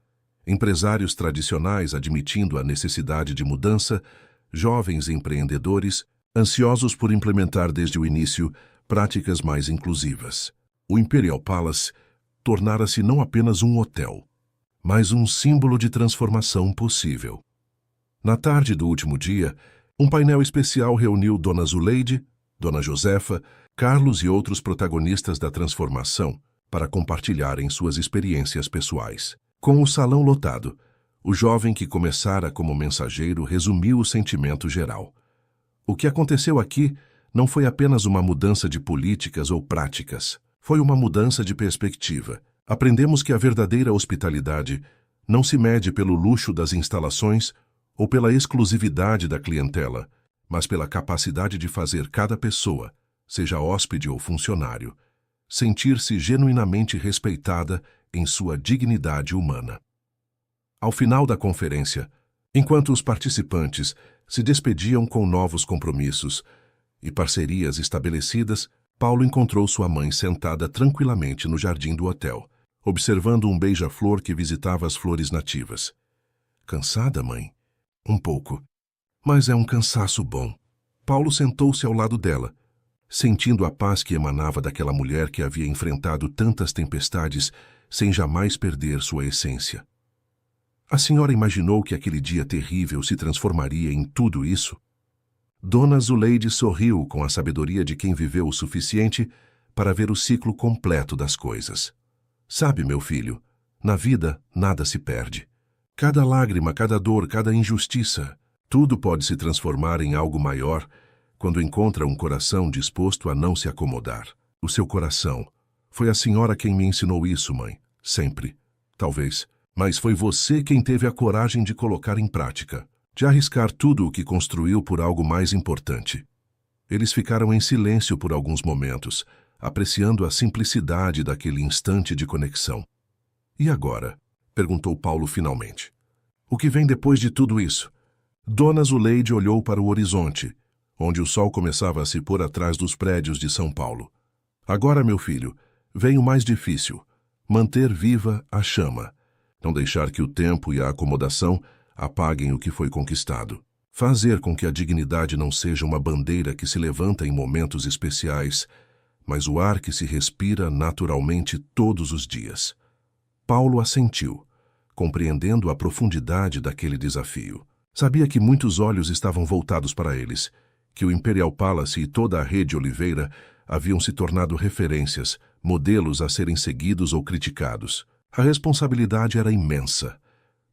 Empresários tradicionais admitindo a necessidade de mudança, jovens empreendedores, ansiosos por implementar desde o início práticas mais inclusivas. O Imperial Palace tornara-se não apenas um hotel, mas um símbolo de transformação possível. Na tarde do último dia, um painel especial reuniu Dona Zuleide, Dona Josefa, Carlos e outros protagonistas da transformação para compartilharem suas experiências pessoais. Com o salão lotado, o jovem que começara como mensageiro resumiu o sentimento geral. O que aconteceu aqui não foi apenas uma mudança de políticas ou práticas, foi uma mudança de perspectiva. Aprendemos que a verdadeira hospitalidade não se mede pelo luxo das instalações ou pela exclusividade da clientela, mas pela capacidade de fazer cada pessoa, seja hóspede ou funcionário, sentir-se genuinamente respeitada em sua dignidade humana. Ao final da conferência, enquanto os participantes se despediam com novos compromissos e parcerias estabelecidas, Paulo encontrou sua mãe sentada tranquilamente no jardim do hotel, observando um beija-flor que visitava as flores nativas. Cansada, mãe? Um pouco. Mas é um cansaço bom. Paulo sentou-se ao lado dela, sentindo a paz que emanava daquela mulher que havia enfrentado tantas tempestades sem jamais perder sua essência. A senhora imaginou que aquele dia terrível se transformaria em tudo isso? Dona Zuleide sorriu com a sabedoria de quem viveu o suficiente para ver o ciclo completo das coisas. Sabe, meu filho, na vida nada se perde. Cada lágrima, cada dor, cada injustiça, tudo pode se transformar em algo maior quando encontra um coração disposto a não se acomodar. O seu coração. Foi a senhora quem me ensinou isso, mãe. Sempre. Talvez. Mas foi você quem teve a coragem de colocar em prática, de arriscar tudo o que construiu por algo mais importante. Eles ficaram em silêncio por alguns momentos, apreciando a simplicidade daquele instante de conexão. E agora? Perguntou Paulo finalmente. O que vem depois de tudo isso? Dona Zuleide olhou para o horizonte, onde o sol começava a se pôr atrás dos prédios de São Paulo. Agora, meu filho, vem o mais difícil: manter viva a chama. Não deixar que o tempo e a acomodação apaguem o que foi conquistado. Fazer com que a dignidade não seja uma bandeira que se levanta em momentos especiais, mas o ar que se respira naturalmente todos os dias. Paulo assentiu, compreendendo a profundidade daquele desafio. Sabia que muitos olhos estavam voltados para eles, que o Imperial Palace e toda a rede Oliveira haviam se tornado referências, modelos a serem seguidos ou criticados. A responsabilidade era imensa.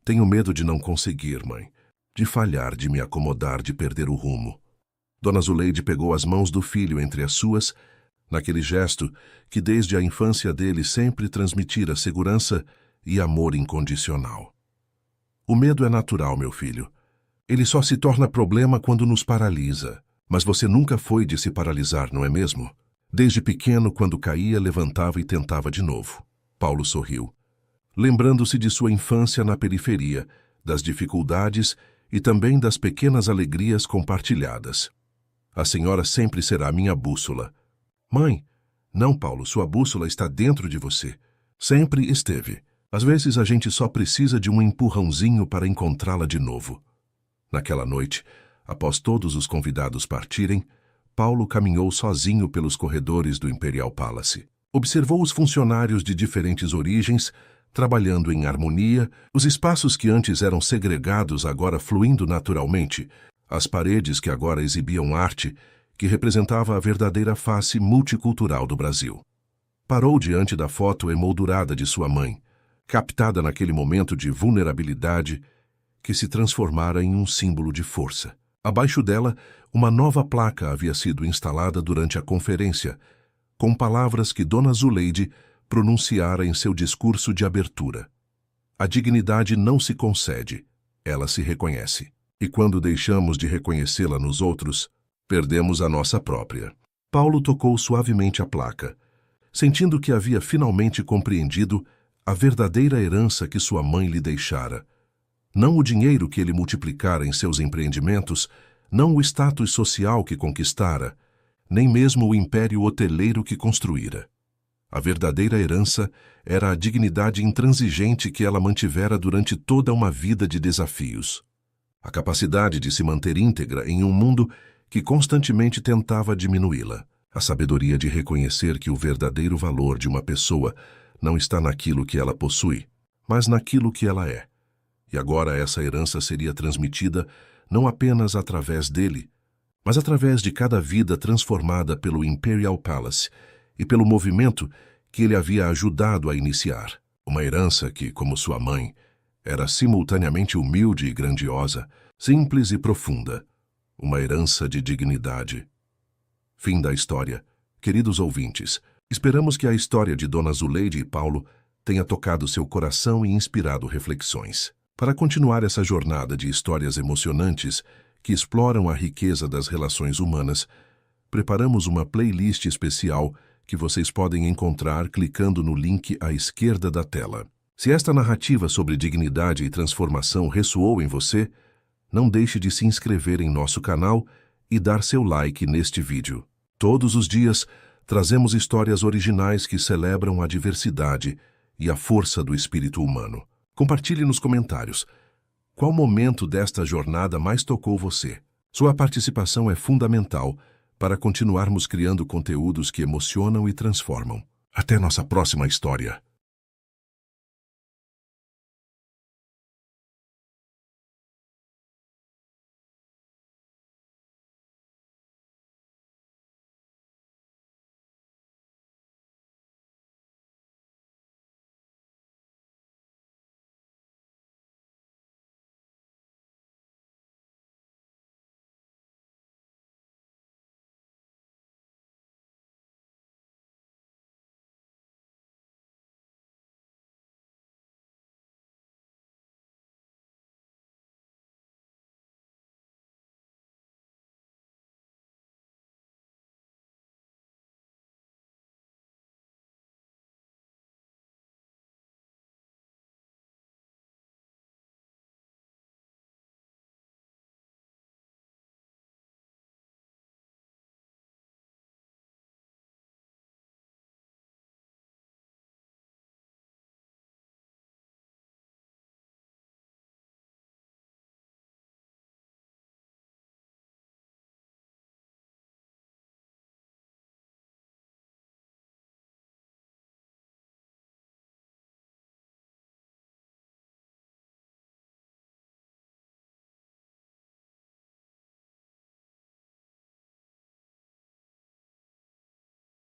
Tenho medo de não conseguir, mãe. De falhar, de me acomodar, de perder o rumo. Dona Zuleide pegou as mãos do filho entre as suas, naquele gesto que desde a infância dele sempre transmitira segurança e amor incondicional. O medo é natural, meu filho. Ele só se torna problema quando nos paralisa. Mas você nunca foi de se paralisar, não é mesmo? Desde pequeno, quando caía, levantava e tentava de novo. Paulo sorriu, lembrando-se de sua infância na periferia, das dificuldades e também das pequenas alegrias compartilhadas. A senhora sempre será minha bússola. Mãe, não, Paulo, sua bússola está dentro de você. Sempre esteve. Às vezes a gente só precisa de um empurrãozinho para encontrá-la de novo. Naquela noite, após todos os convidados partirem, Paulo caminhou sozinho pelos corredores do Imperial Palace. Observou os funcionários de diferentes origens, trabalhando em harmonia, os espaços que antes eram segregados agora fluindo naturalmente, as paredes que agora exibiam arte, que representava a verdadeira face multicultural do Brasil. Parou diante da foto emoldurada de sua mãe, captada naquele momento de vulnerabilidade que se transformara em um símbolo de força. Abaixo dela, uma nova placa havia sido instalada durante a conferência, com palavras que Dona Zuleide pronunciara em seu discurso de abertura. A dignidade não se concede, ela se reconhece. E quando deixamos de reconhecê-la nos outros, perdemos a nossa própria. Paulo tocou suavemente a placa, sentindo que havia finalmente compreendido a verdadeira herança que sua mãe lhe deixara. Não o dinheiro que ele multiplicara em seus empreendimentos, não o status social que conquistara, nem mesmo o império hoteleiro que construíra. A verdadeira herança era a dignidade intransigente que ela mantivera durante toda uma vida de desafios. A capacidade de se manter íntegra em um mundo que constantemente tentava diminuí-la. A sabedoria de reconhecer que o verdadeiro valor de uma pessoa não está naquilo que ela possui, mas naquilo que ela é. E agora essa herança seria transmitida não apenas através dele, mas através de cada vida transformada pelo Imperial Palace e pelo movimento que ele havia ajudado a iniciar. Uma herança que, como sua mãe, era simultaneamente humilde e grandiosa, simples e profunda. Uma herança de dignidade. Fim da história. Queridos ouvintes, esperamos que a história de Dona Zuleide e Paulo tenha tocado seu coração e inspirado reflexões. Para continuar essa jornada de histórias emocionantes que exploram a riqueza das relações humanas, preparamos uma playlist especial que vocês podem encontrar clicando no link à esquerda da tela. Se esta narrativa sobre dignidade e transformação ressoou em você, não deixe de se inscrever em nosso canal e dar seu like neste vídeo. Todos os dias, trazemos histórias originais que celebram a diversidade e a força do espírito humano. Compartilhe nos comentários qual momento desta jornada mais tocou você. Sua participação é fundamental para continuarmos criando conteúdos que emocionam e transformam. Até nossa próxima história.